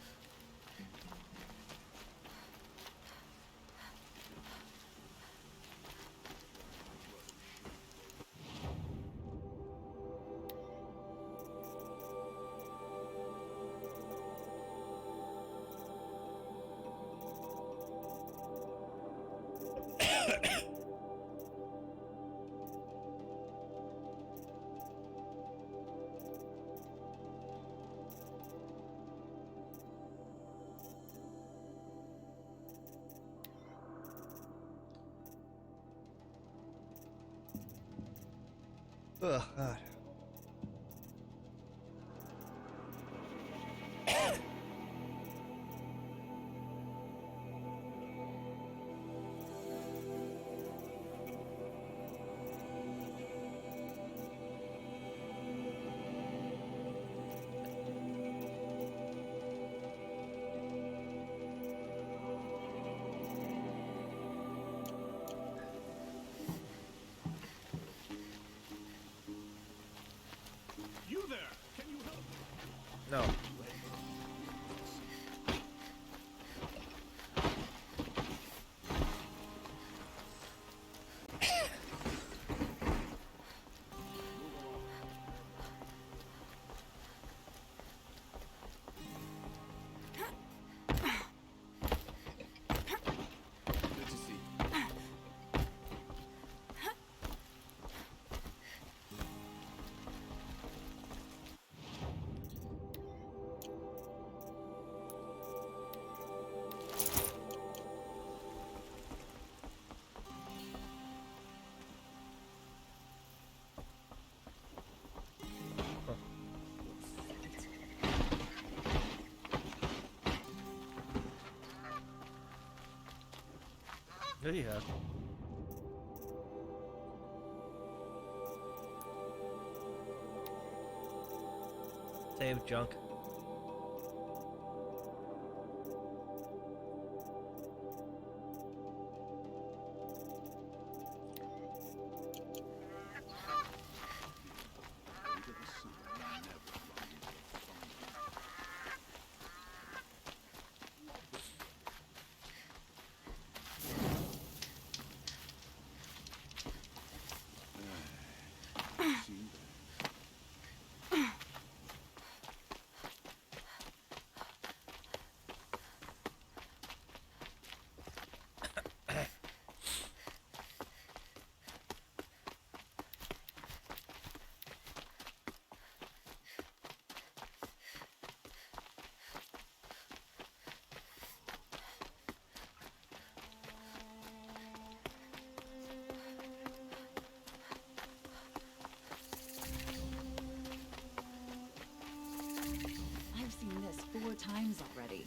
Ugh, God. You there! Can you help? No. Good to see you. What do you have? Save junk. times already.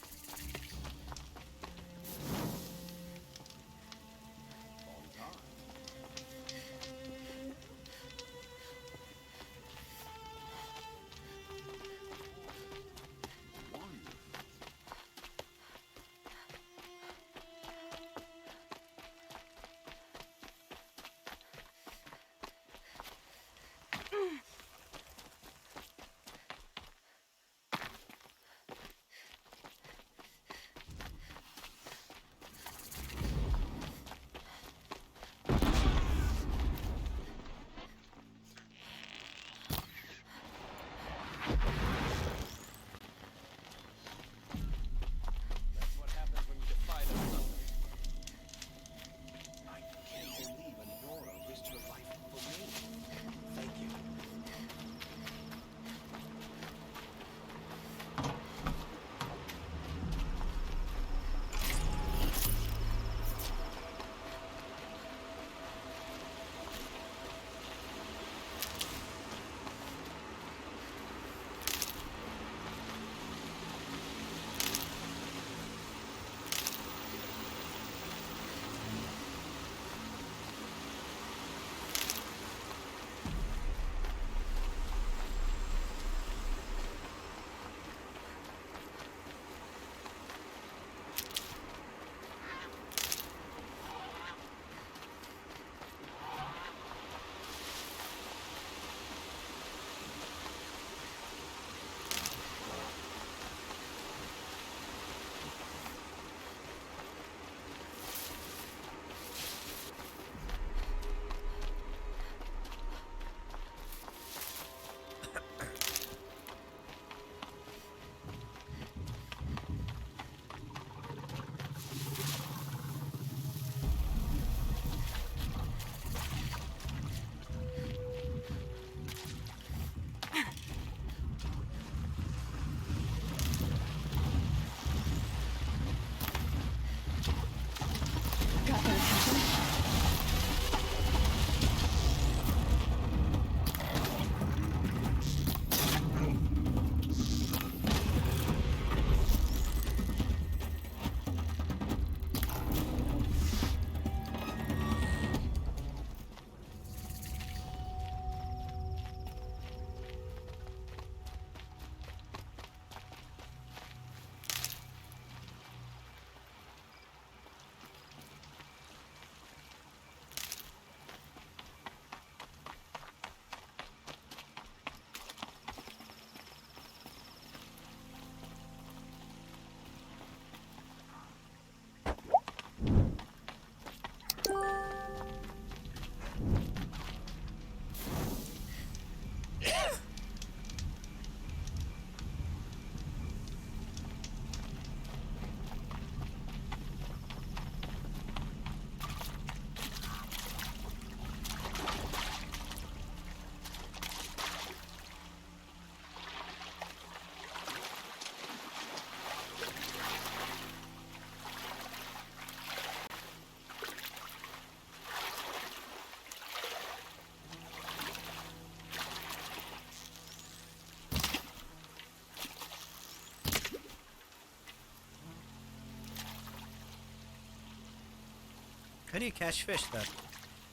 How do you catch fish then?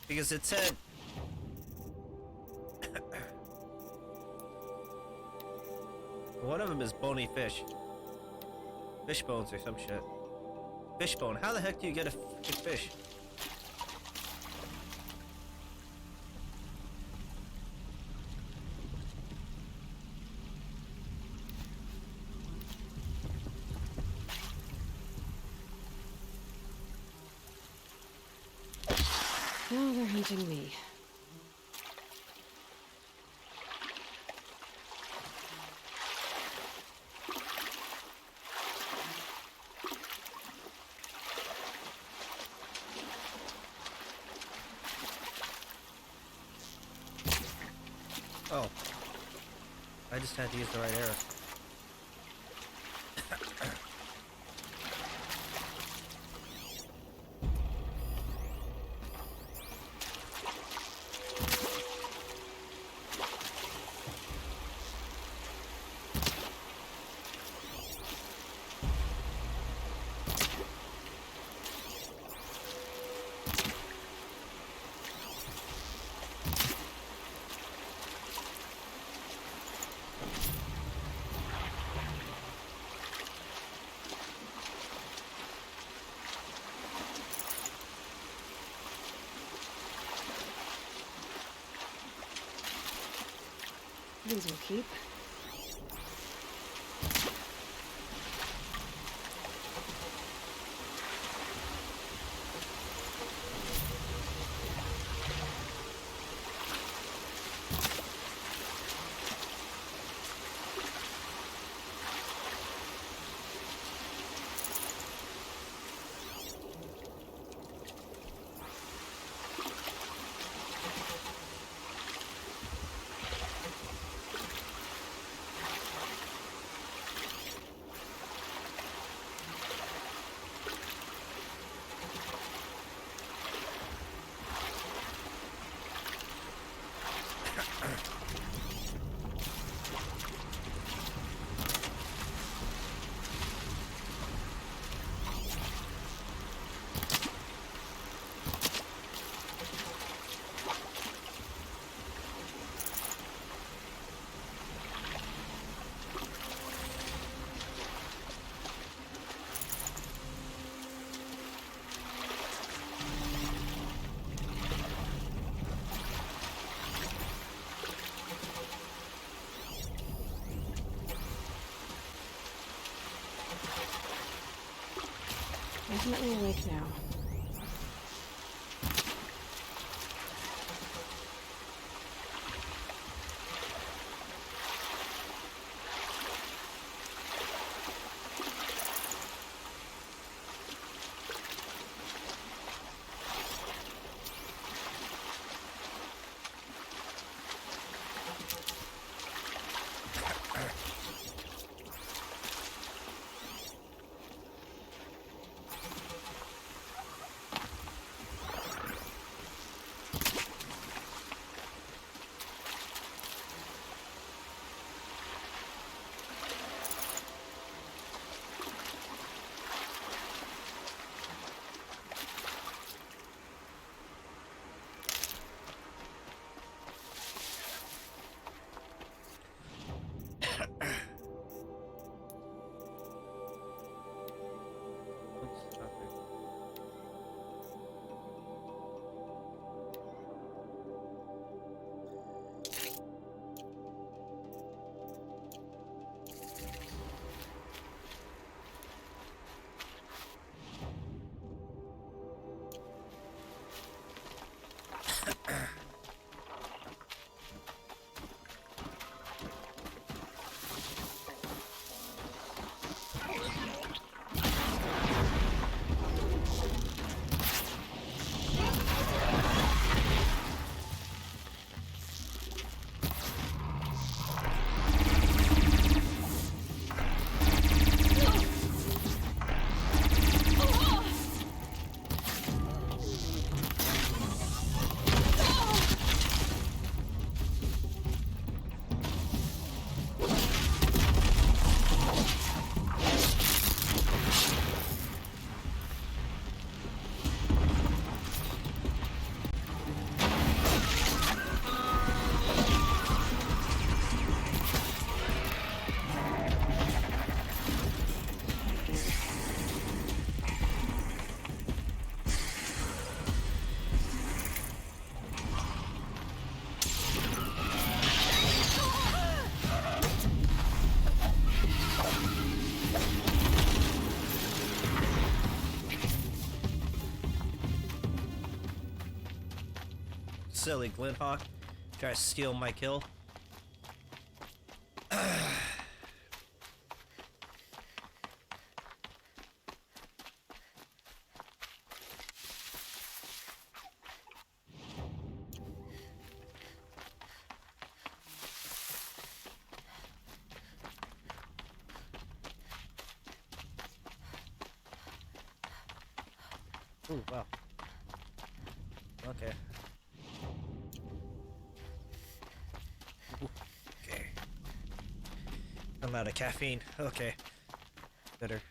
Because it said... One of them is bony fish. Fish bones or some shit. Fish bone. How the heck do you get a fish? Now they're hunting me. Oh. I just had to use the right arrow. These will keep. Definitely awake now. Silly Glinthawk. Try to steal my kill. Ooh, wow. Okay. Okay. I'm out of caffeine. Okay. Better.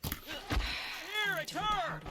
Here, it's her!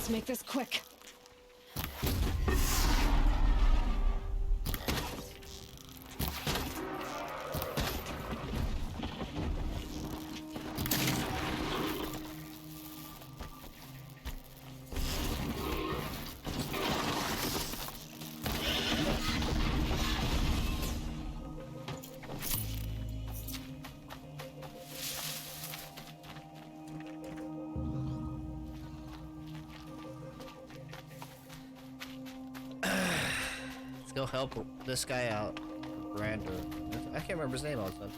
Let's make this quick. Go help this guy out. Brander. I can't remember his name all of a sudden.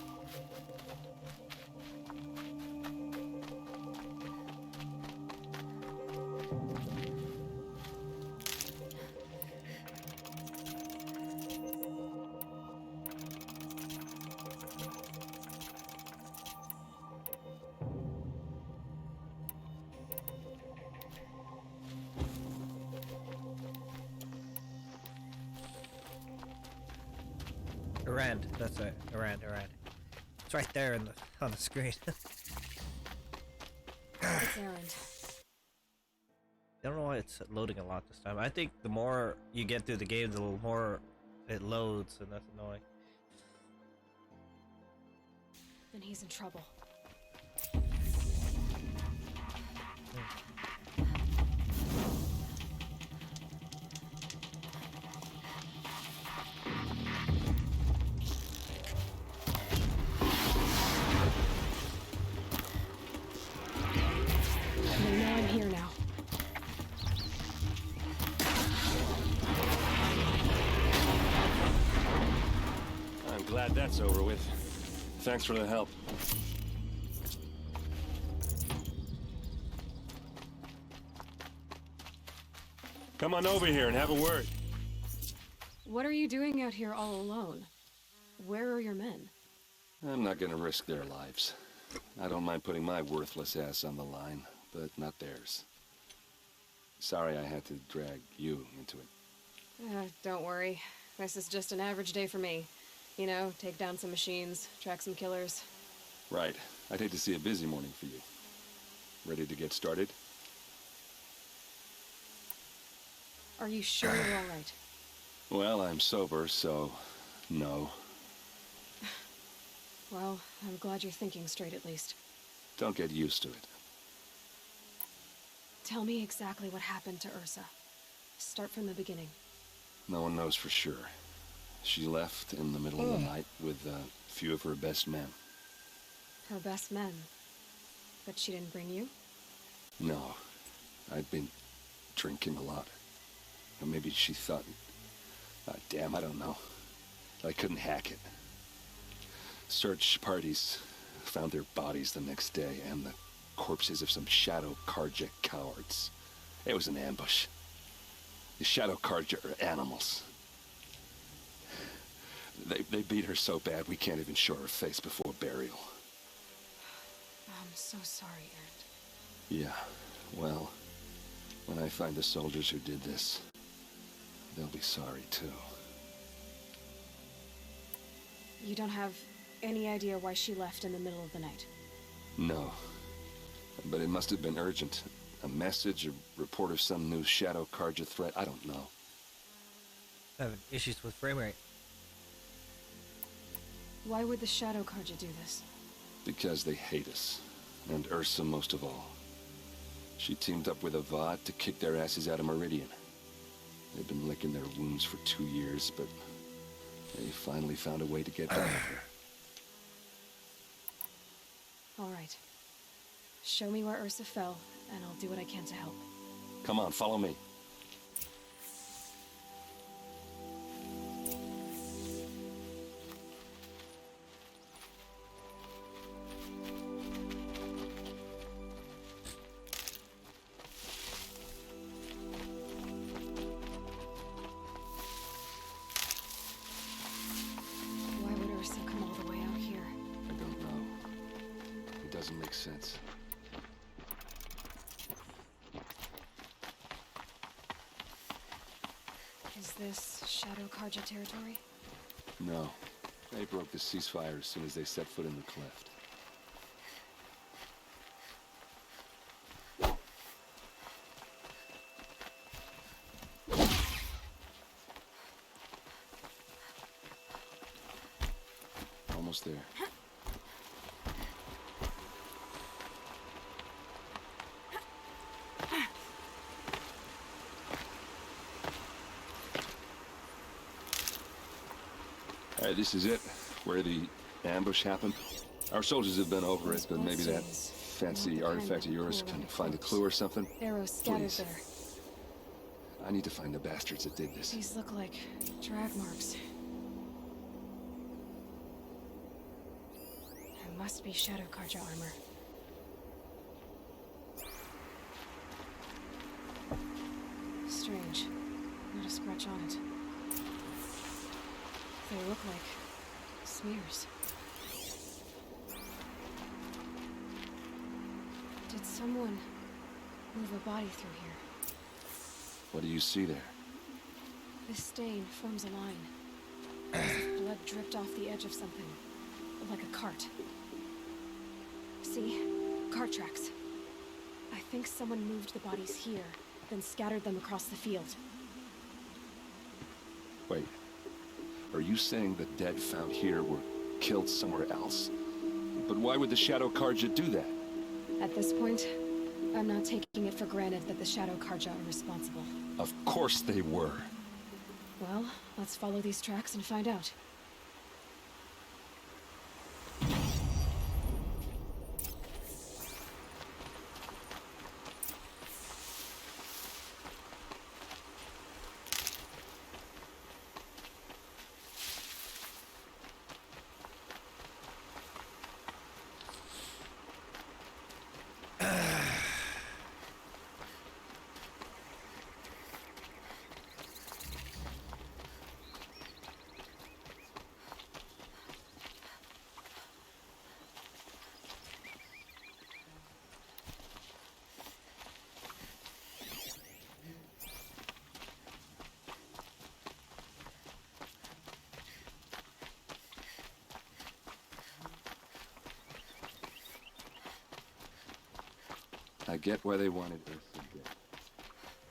Arand, that's it. Arand. It's right there on the screen. It's Erend. I don't know why it's loading a lot this time. I think the more you get through the game, the more it loads, and that's annoying. Then he's in trouble. Glad that's over with. Thanks for the help. Come on over here and have a word. What are you doing out here all alone? Where are your men? I'm not gonna risk their lives. I don't mind putting my worthless ass on the line, but not theirs. Sorry I had to drag you into it. Don't worry. This is just an average day for me. You know, take down some machines, track some killers. Right. I'd hate to see a busy morning for you. Ready to get started? Are you sure you're all right? Well, I'm sober, so no. Well, I'm glad you're thinking straight at least. Don't get used to it. Tell me exactly what happened to Ursa. Start from the beginning. No one knows for sure. She left in the middle of the night with a few of her best men. Her best men? But she didn't bring you? No. I'd been drinking a lot. Or maybe she thought... damn, I don't know. I couldn't hack it. Search parties found their bodies the next day and the corpses of some Shadow Carja cowards. It was an ambush. The Shadow Carja are animals. They beat her so bad we can't even show her face before burial. I'm so sorry, Erend. Yeah, well, when I find the soldiers who did this, they'll be sorry too. You don't have any idea why she left in the middle of the night? No, but it must have been urgent. A message, a report of some new Shadow Carja threat, I don't know. Having issues with frame rate. Why would the Shadow Carja do this? Because they hate us. And Ursa most of all. She teamed up with Avad to kick their asses out of Meridian. They've been licking their wounds for 2 years, but they finally found a way to get back. All right. Show me where Ursa fell, and I'll do what I can to help. Come on, follow me. Why would Ursa come all the way out here? I don't know. It doesn't make sense. Is this Shadow Carja territory? No. They broke the ceasefire as soon as they set foot in the cleft. almost there. Alright, this is it, where the ambush happened. Our soldiers have been over it, but maybe that fancy artifact of yours can find a clue or something. Arrows scattered Please. there. I need to find the bastards that did this. These look like drag marks. It must be Shadow Karja armor. Strange. Not a scratch on it. They look like smears. Did someone move a body through here? What do you see there? This stain forms a line. As if blood dripped off the edge of something. Like a cart. See? Cart tracks. I think someone moved the bodies here, then scattered them across the field. Wait. Are you saying the dead found here were killed somewhere else? But why would the Shadow Karja do that? At this point, I'm not taking it for granted that the Shadow Karja are responsible. Of course they were. Well, let's follow these tracks and find out. I get why they wanted Earth dead.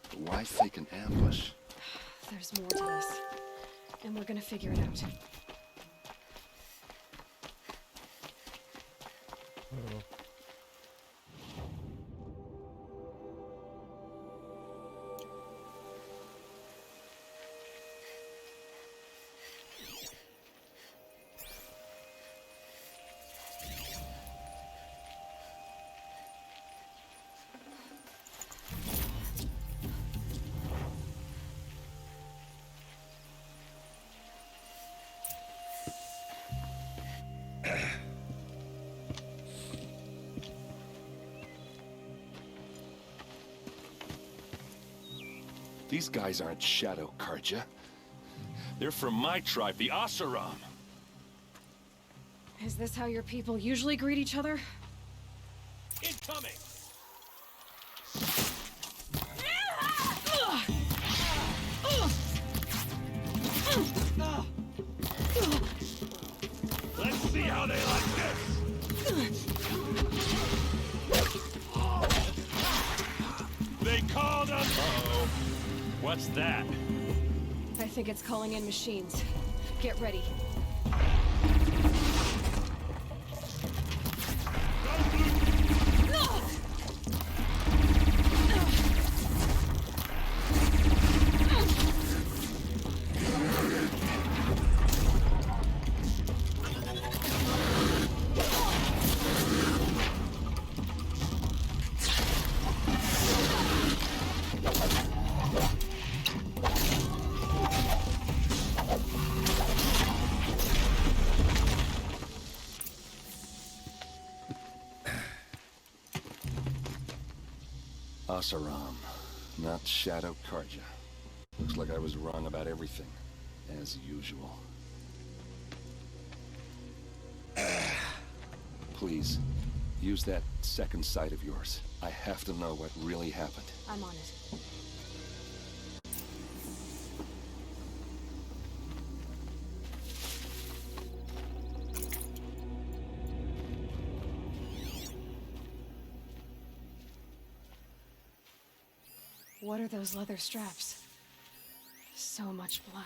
But why fake an ambush? There's more to this. And we're gonna figure it out. These guys aren't Shadow Karja. They're from my tribe, the Oseram. Is this how your people usually greet each other? Incoming! Let's see how they like this! They called us! Uh-oh. What's that? I think it's calling in machines. Get ready. Oseram, not Shadow Karja. Looks like I was wrong about everything, as usual. Please, use that second sight of yours. I have to know what really happened. I'm on it. What are those leather straps? So much blood.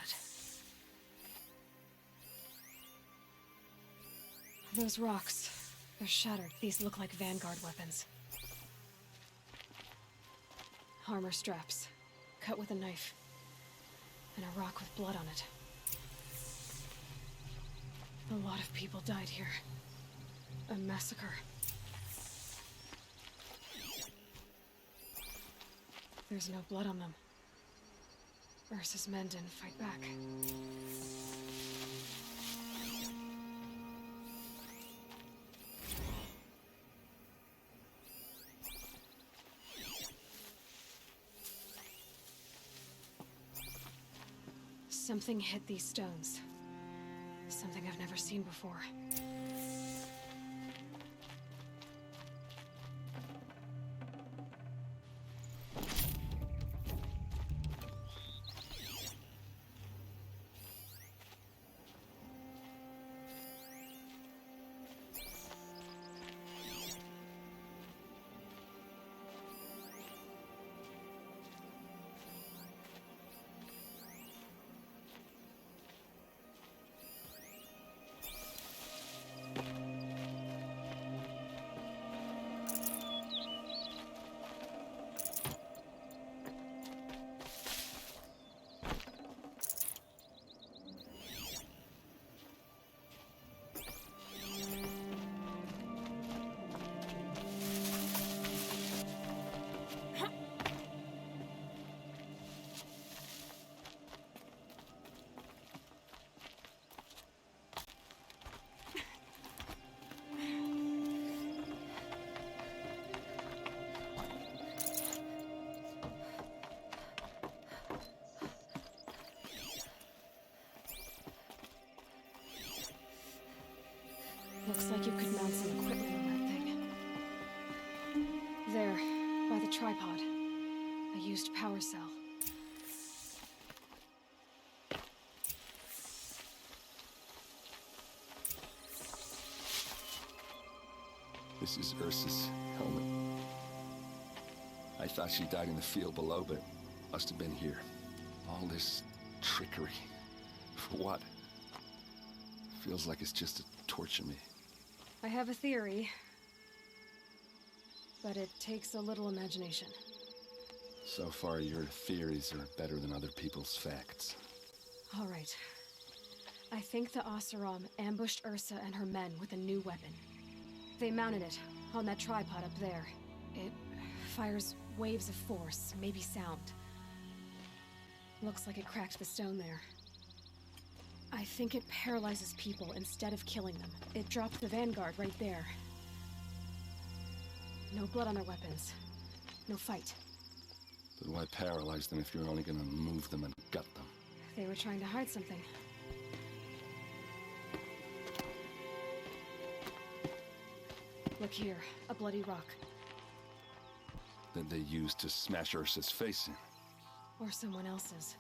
Those rocks, they're shattered. These look like Vanguard weapons. Armor straps, cut with a knife, and a rock with blood on it. A lot of people died here. A massacre. There's no blood on them. Ursa's men didn't fight back. Something hit these stones. Something I've never seen before. Looks like you could mount some equipment on that thing. There, by the tripod. A used power cell. This is Ursa's helmet. I thought she died in the field below, but must have been here. All this trickery. For what? Feels like it's just to torture me. I have a theory, but it takes a little imagination. So far, your theories are better than other people's facts. All right. I think the Oseram ambushed Ursa and her men with a new weapon. They mounted it on that tripod up there. It fires waves of force, maybe sound. Looks like it cracked the stone there. I think it paralyzes people instead of killing them. It dropped the Vanguard right there. No blood on their weapons. No fight. But why paralyze them if you're only gonna move them and gut them? They were trying to hide something. Look here, a bloody rock. That they used to smash Ursa's face in. Or someone else's.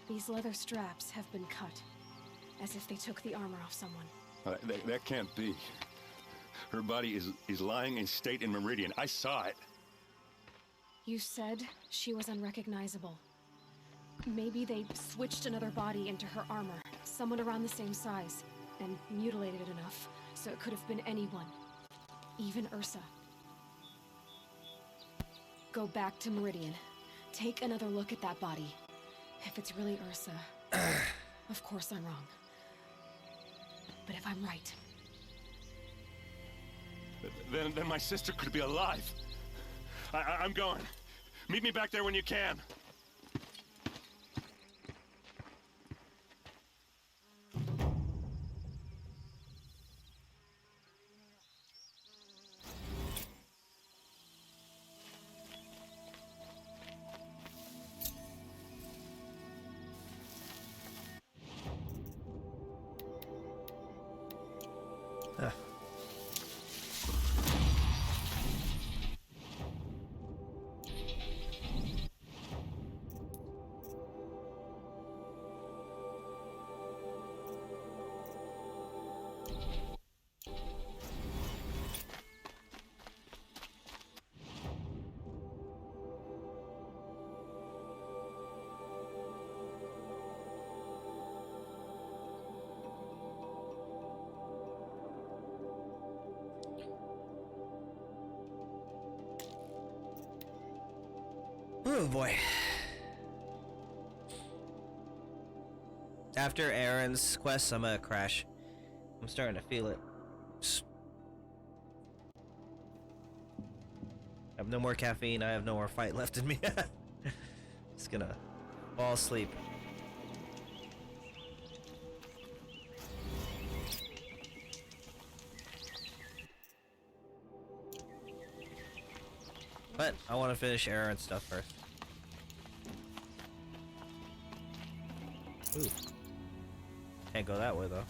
These leather straps have been cut, as if they took the armor off someone. That can't be. Her body is lying in state in Meridian. I saw it. You said she was unrecognizable. Maybe they switched another body into her armor, someone around the same size, and mutilated it enough so it could have been anyone. Even Ursa. Go back to Meridian. Take another look at that body. If it's really Ursa, of course I'm wrong. But if I'm right... Then my sister could be alive. I'm going. Meet me back there when you can. Oh boy. After Aaron's quest, I'm gonna crash. I'm starting to feel it. I have no more caffeine. I have no more fight left in me. Just gonna fall asleep. But I want to finish Aaron's stuff first. Ooh. Can't go that way though.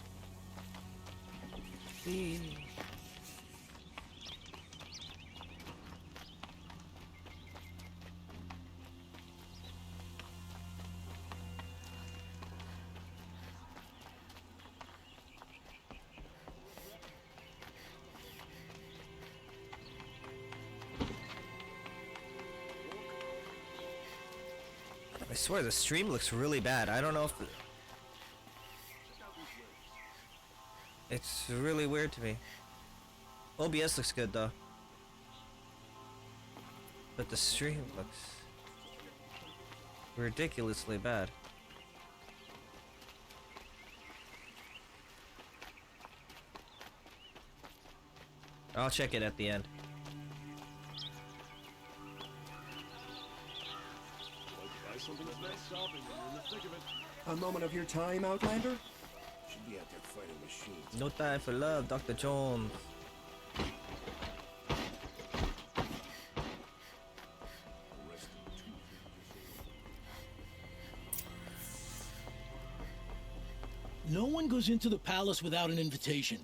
I swear the stream looks really bad. I don't know if it's really weird to me. OBS looks good though, but the stream looks ridiculously bad. I'll check it at the end. A moment of your time, Outlander? Should be out there fighting machines. No time for love, Dr. Jones. No one goes into the palace without an invitation.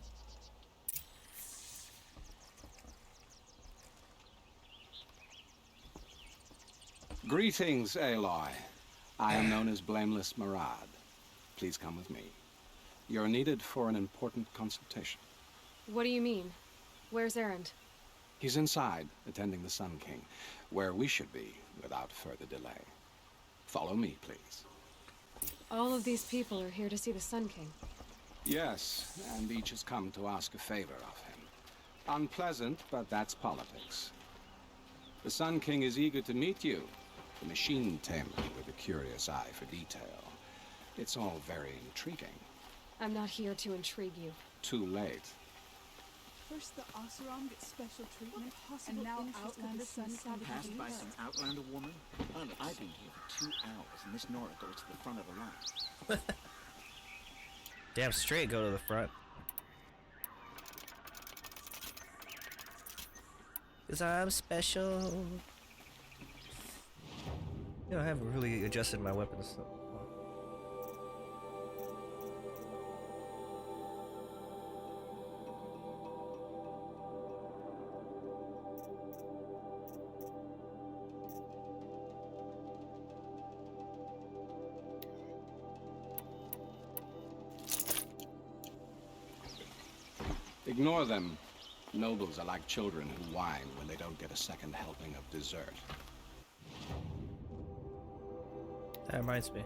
Greetings, Aloy. I am known as Blameless Marad. Please come with me. You're needed for an important consultation. What do you mean? Where's Erend? He's inside, attending the Sun King, where we should be without further delay. Follow me, please. All of these people are here to see the Sun King. Yes, and each has come to ask a favor of him. Unpleasant, but that's politics. The Sun King is eager to meet you, the machine tamer with a curious eye for detail. It's all very intriguing. I'm not here to intrigue you. Too late. First the Oseram gets special treatment, and now Outlander Sun Passed by some Outlander woman? Honey, I've been here for 2 hours, and this Nora goes to the front of the line. Damn straight, go to the front. 'Cause I'm special. You know, I haven't really adjusted my weapons. So. Ignore them. Nobles are like children who whine when they don't get a second helping of dessert. That reminds me.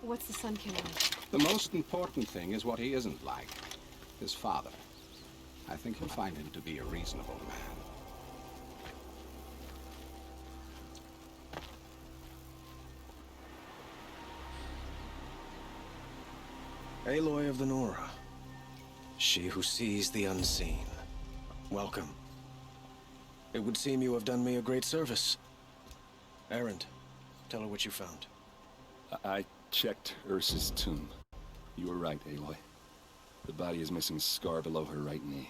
What's the Sun King like? The most important thing is what he isn't like. His father. I think you'll find him to be a reasonable man. Aloy of the Nora. She who sees the unseen. Welcome. It would seem you have done me a great service. Erend, tell her what you found. I checked Ursa's tomb. You were right, Aloy. The body is missing a scar below her right knee.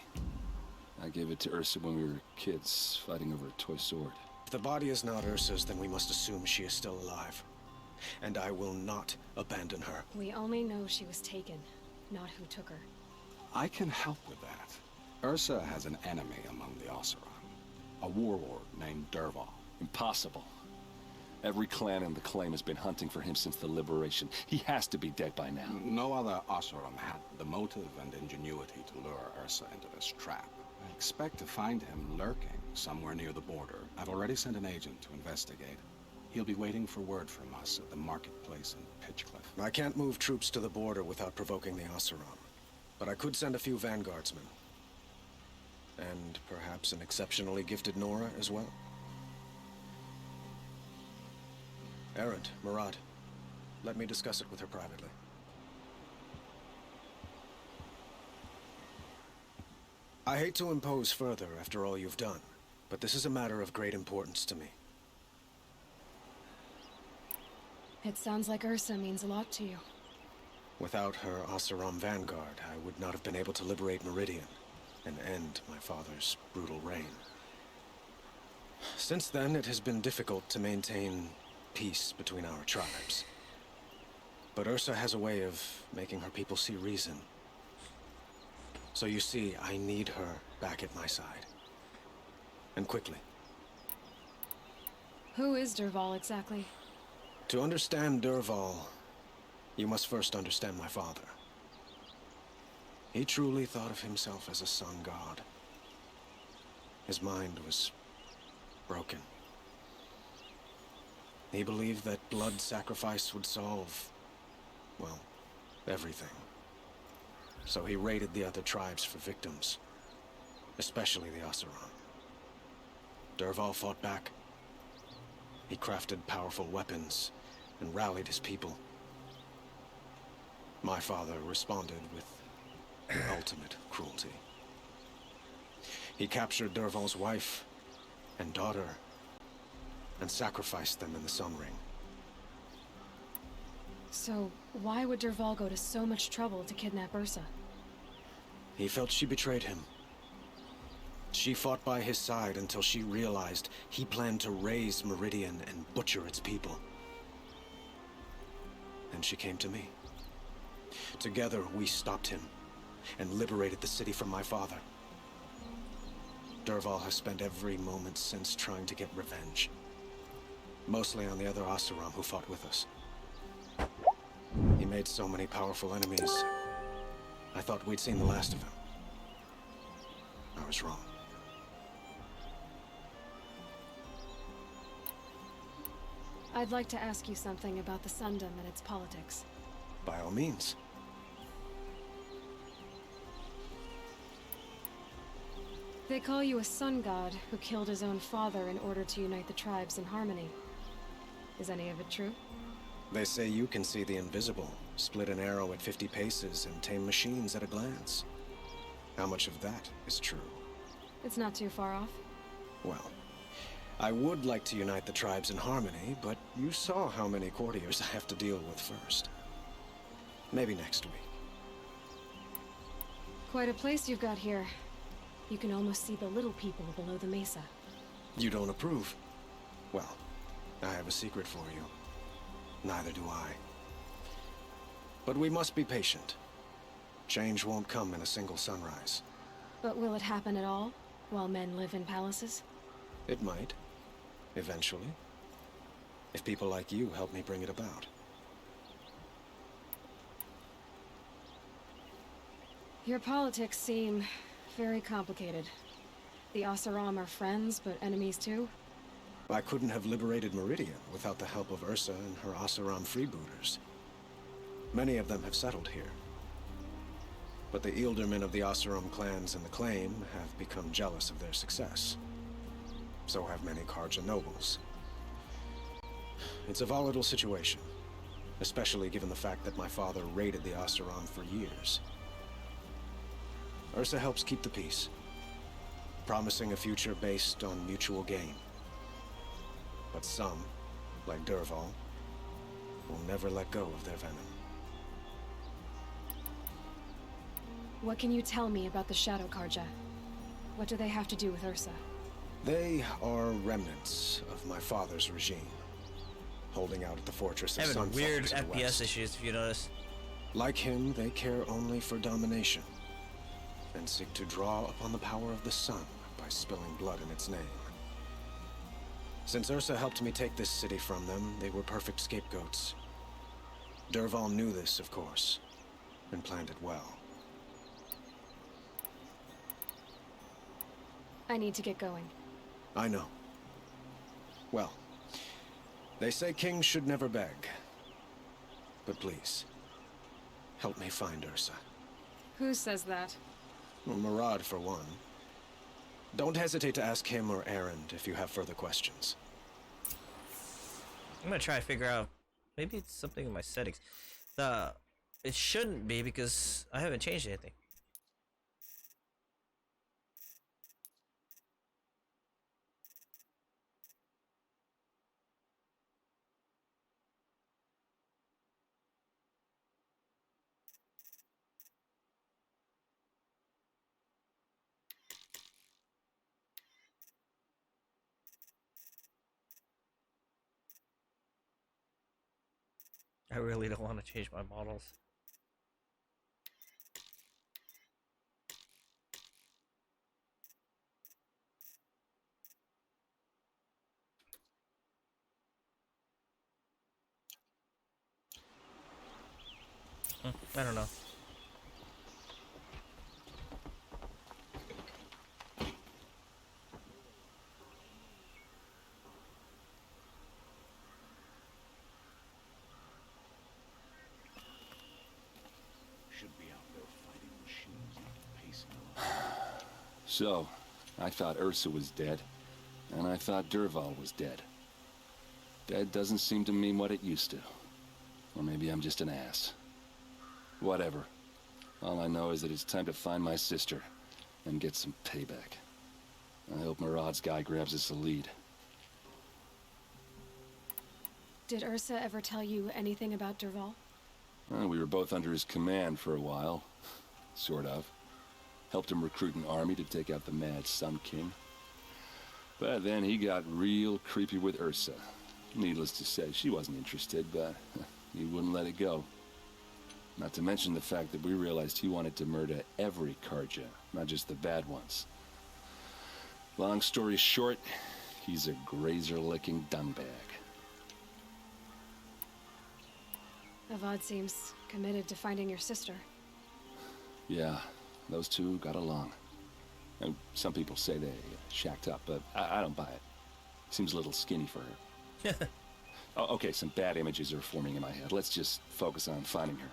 I gave it to Ursa when we were kids, fighting over a toy sword. If the body is not Ursa's, then we must assume she is still alive. And I will not abandon her. We only know she was taken, not who took her. I can help with that. Ursa has an enemy among the Oseram. A warlord named Dervahl. Impossible. Every clan in the claim has been hunting for him since the liberation. He has to be dead by now. No other Oseram had the motive and ingenuity to lure Ursa into this trap. I expect to find him lurking somewhere near the border. I've already sent an agent to investigate. He'll be waiting for word from us at the marketplace in Pitchcliff. I can't move troops to the border without provoking the Oseram, but I could send a few vanguardsmen. And perhaps an exceptionally gifted Nora as well. Erend, Murad, let me discuss it with her privately. I hate to impose further after all you've done, but this is a matter of great importance to me. It sounds like Ursa means a lot to you. Without her Oseram vanguard, I would not have been able to liberate Meridian and end my father's brutal reign. Since then, it has been difficult to maintain peace between our tribes. But Ursa has a way of making her people see reason. So you see, I need her back at my side. And quickly. Who is Dervahl exactly? To understand Dervahl, you must first understand my father. He truly thought of himself as a sun god. His mind was broken. He believed that blood sacrifice would solve, well, everything. So he raided the other tribes for victims, especially the Oseram. Dervahl fought back. He crafted powerful weapons and rallied his people. My father responded with the ultimate cruelty. He captured Dervahl's wife and daughter and sacrificed them in the Sun Ring. So, why would Dervahl go to so much trouble to kidnap Ursa? He felt she betrayed him. She fought by his side until she realized he planned to raise Meridian and butcher its people. Then she came to me. Together, we stopped him and liberated the city from my father. Dervahl has spent every moment since trying to get revenge. Mostly on the other Oseram who fought with us. He made so many powerful enemies. I thought we'd seen the last of him. I was wrong. I'd like to ask you something about the Sundom and its politics. By all means. They call you a sun god who killed his own father in order to unite the tribes in harmony. Is any of it true? They say you can see the invisible, split an arrow at 50 paces, and tame machines at a glance. How much of that is true? It's not too far off. Well, I would like to unite the tribes in harmony, but you saw how many courtiers I have to deal with first. Maybe next week. Quite a place you've got here. You can almost see the little people below the mesa. You don't approve? Well, I have a secret for you. Neither do I. But we must be patient. Change won't come in a single sunrise. But will it happen at all, while men live in palaces? It might. Eventually. If people like you help me bring it about. Your politics seem very complicated. The Oseram are friends, but enemies too? I couldn't have liberated Meridian without the help of Ursa and her Oseram freebooters. Many of them have settled here. But the Ealdormen of the Oseram clans in the Claim have become jealous of their success. So have many Carja nobles. It's a volatile situation, especially given the fact that my father raided the Oseram for years. Ursa helps keep the peace, promising a future based on mutual gain. But some, like Dervahl, will never let go of their venom. What can you tell me about the Shadow Carja? What do they have to do with Ursa? They are remnants of my father's regime, holding out at the fortress of Having Sunfall weird to the FPS west. issues, if you notice. Like him, they care only for domination, and seek to draw upon the power of the sun by spilling blood in its name. Since Ursa helped me take this city from them, they were perfect scapegoats. Dervahl knew this, of course, and planned it well. I need to get going. I know. Well, they say kings should never beg. But please, help me find Ursa. Who says that? Well, Murad, for one. Don't hesitate to ask him or Erend if you have further questions. I'm gonna try to figure out. Maybe it's something in my settings. It shouldn't be because I haven't changed anything. I really don't want to change my models. I don't know. So, I thought Ursa was dead, and I thought Dervahl was dead. Dead doesn't seem to mean what it used to. Or maybe I'm just an ass. Whatever. All I know is that it's time to find my sister and get some payback. I hope Murad's guy grabs us a lead. Did Ursa ever tell you anything about Dervahl? Well, we were both under his command for a while. Sort of. Helped him recruit an army to take out the Mad Sun King. But then he got real creepy with Ursa. Needless to say, she wasn't interested, but he wouldn't let it go. Not to mention the fact that we realized he wanted to murder every Carja, not just the bad ones. Long story short, he's a grazer-licking dungbag. Avad seems committed to finding your sister. Yeah, those two got along. And some people say they shacked up, but I don't buy it. Seems a little skinny for her. Oh, okay, some bad images are forming in my head. Let's just focus on finding her.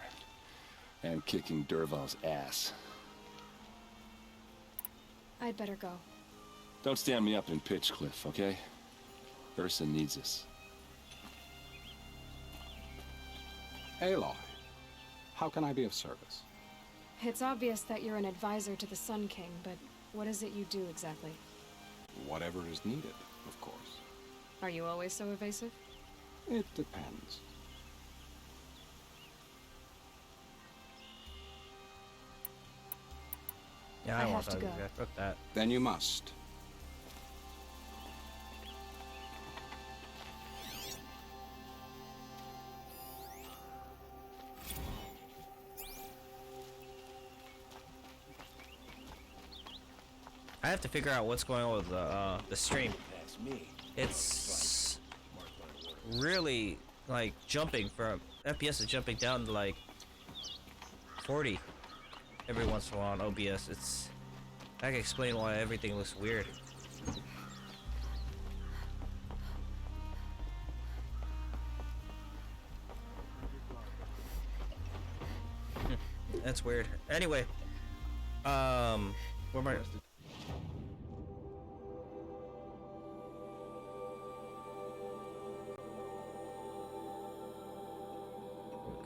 And kicking Dervahl's ass. I'd better go. Don't stand me up in Pitchcliff, okay? Ursa needs us. Aloy, how can I be of service? It's obvious that you're an advisor to the Sun King, but what is it you do exactly? Whatever is needed, of course. Are you always so evasive? It depends. Yeah, I want have to go. Fuck that. Then you must. I have to figure out what's going on with the stream. It's really like jumping from FPS is jumping down to like 40 every once in a while on OBS. It's I can explain why everything looks weird. That's weird. Anyway, where am I?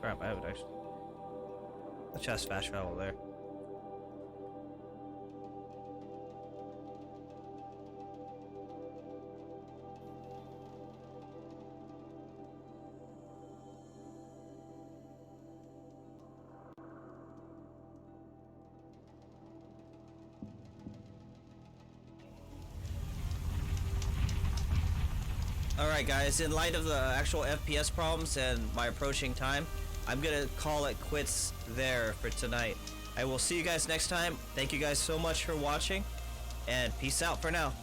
Crap, I haven't actually. Let's just fast travel there. Alright guys, in light of the actual FPS problems and my approaching time, I'm gonna call it quits there for tonight. I will see you guys next time. Thank you guys so much for watching, and peace out for now.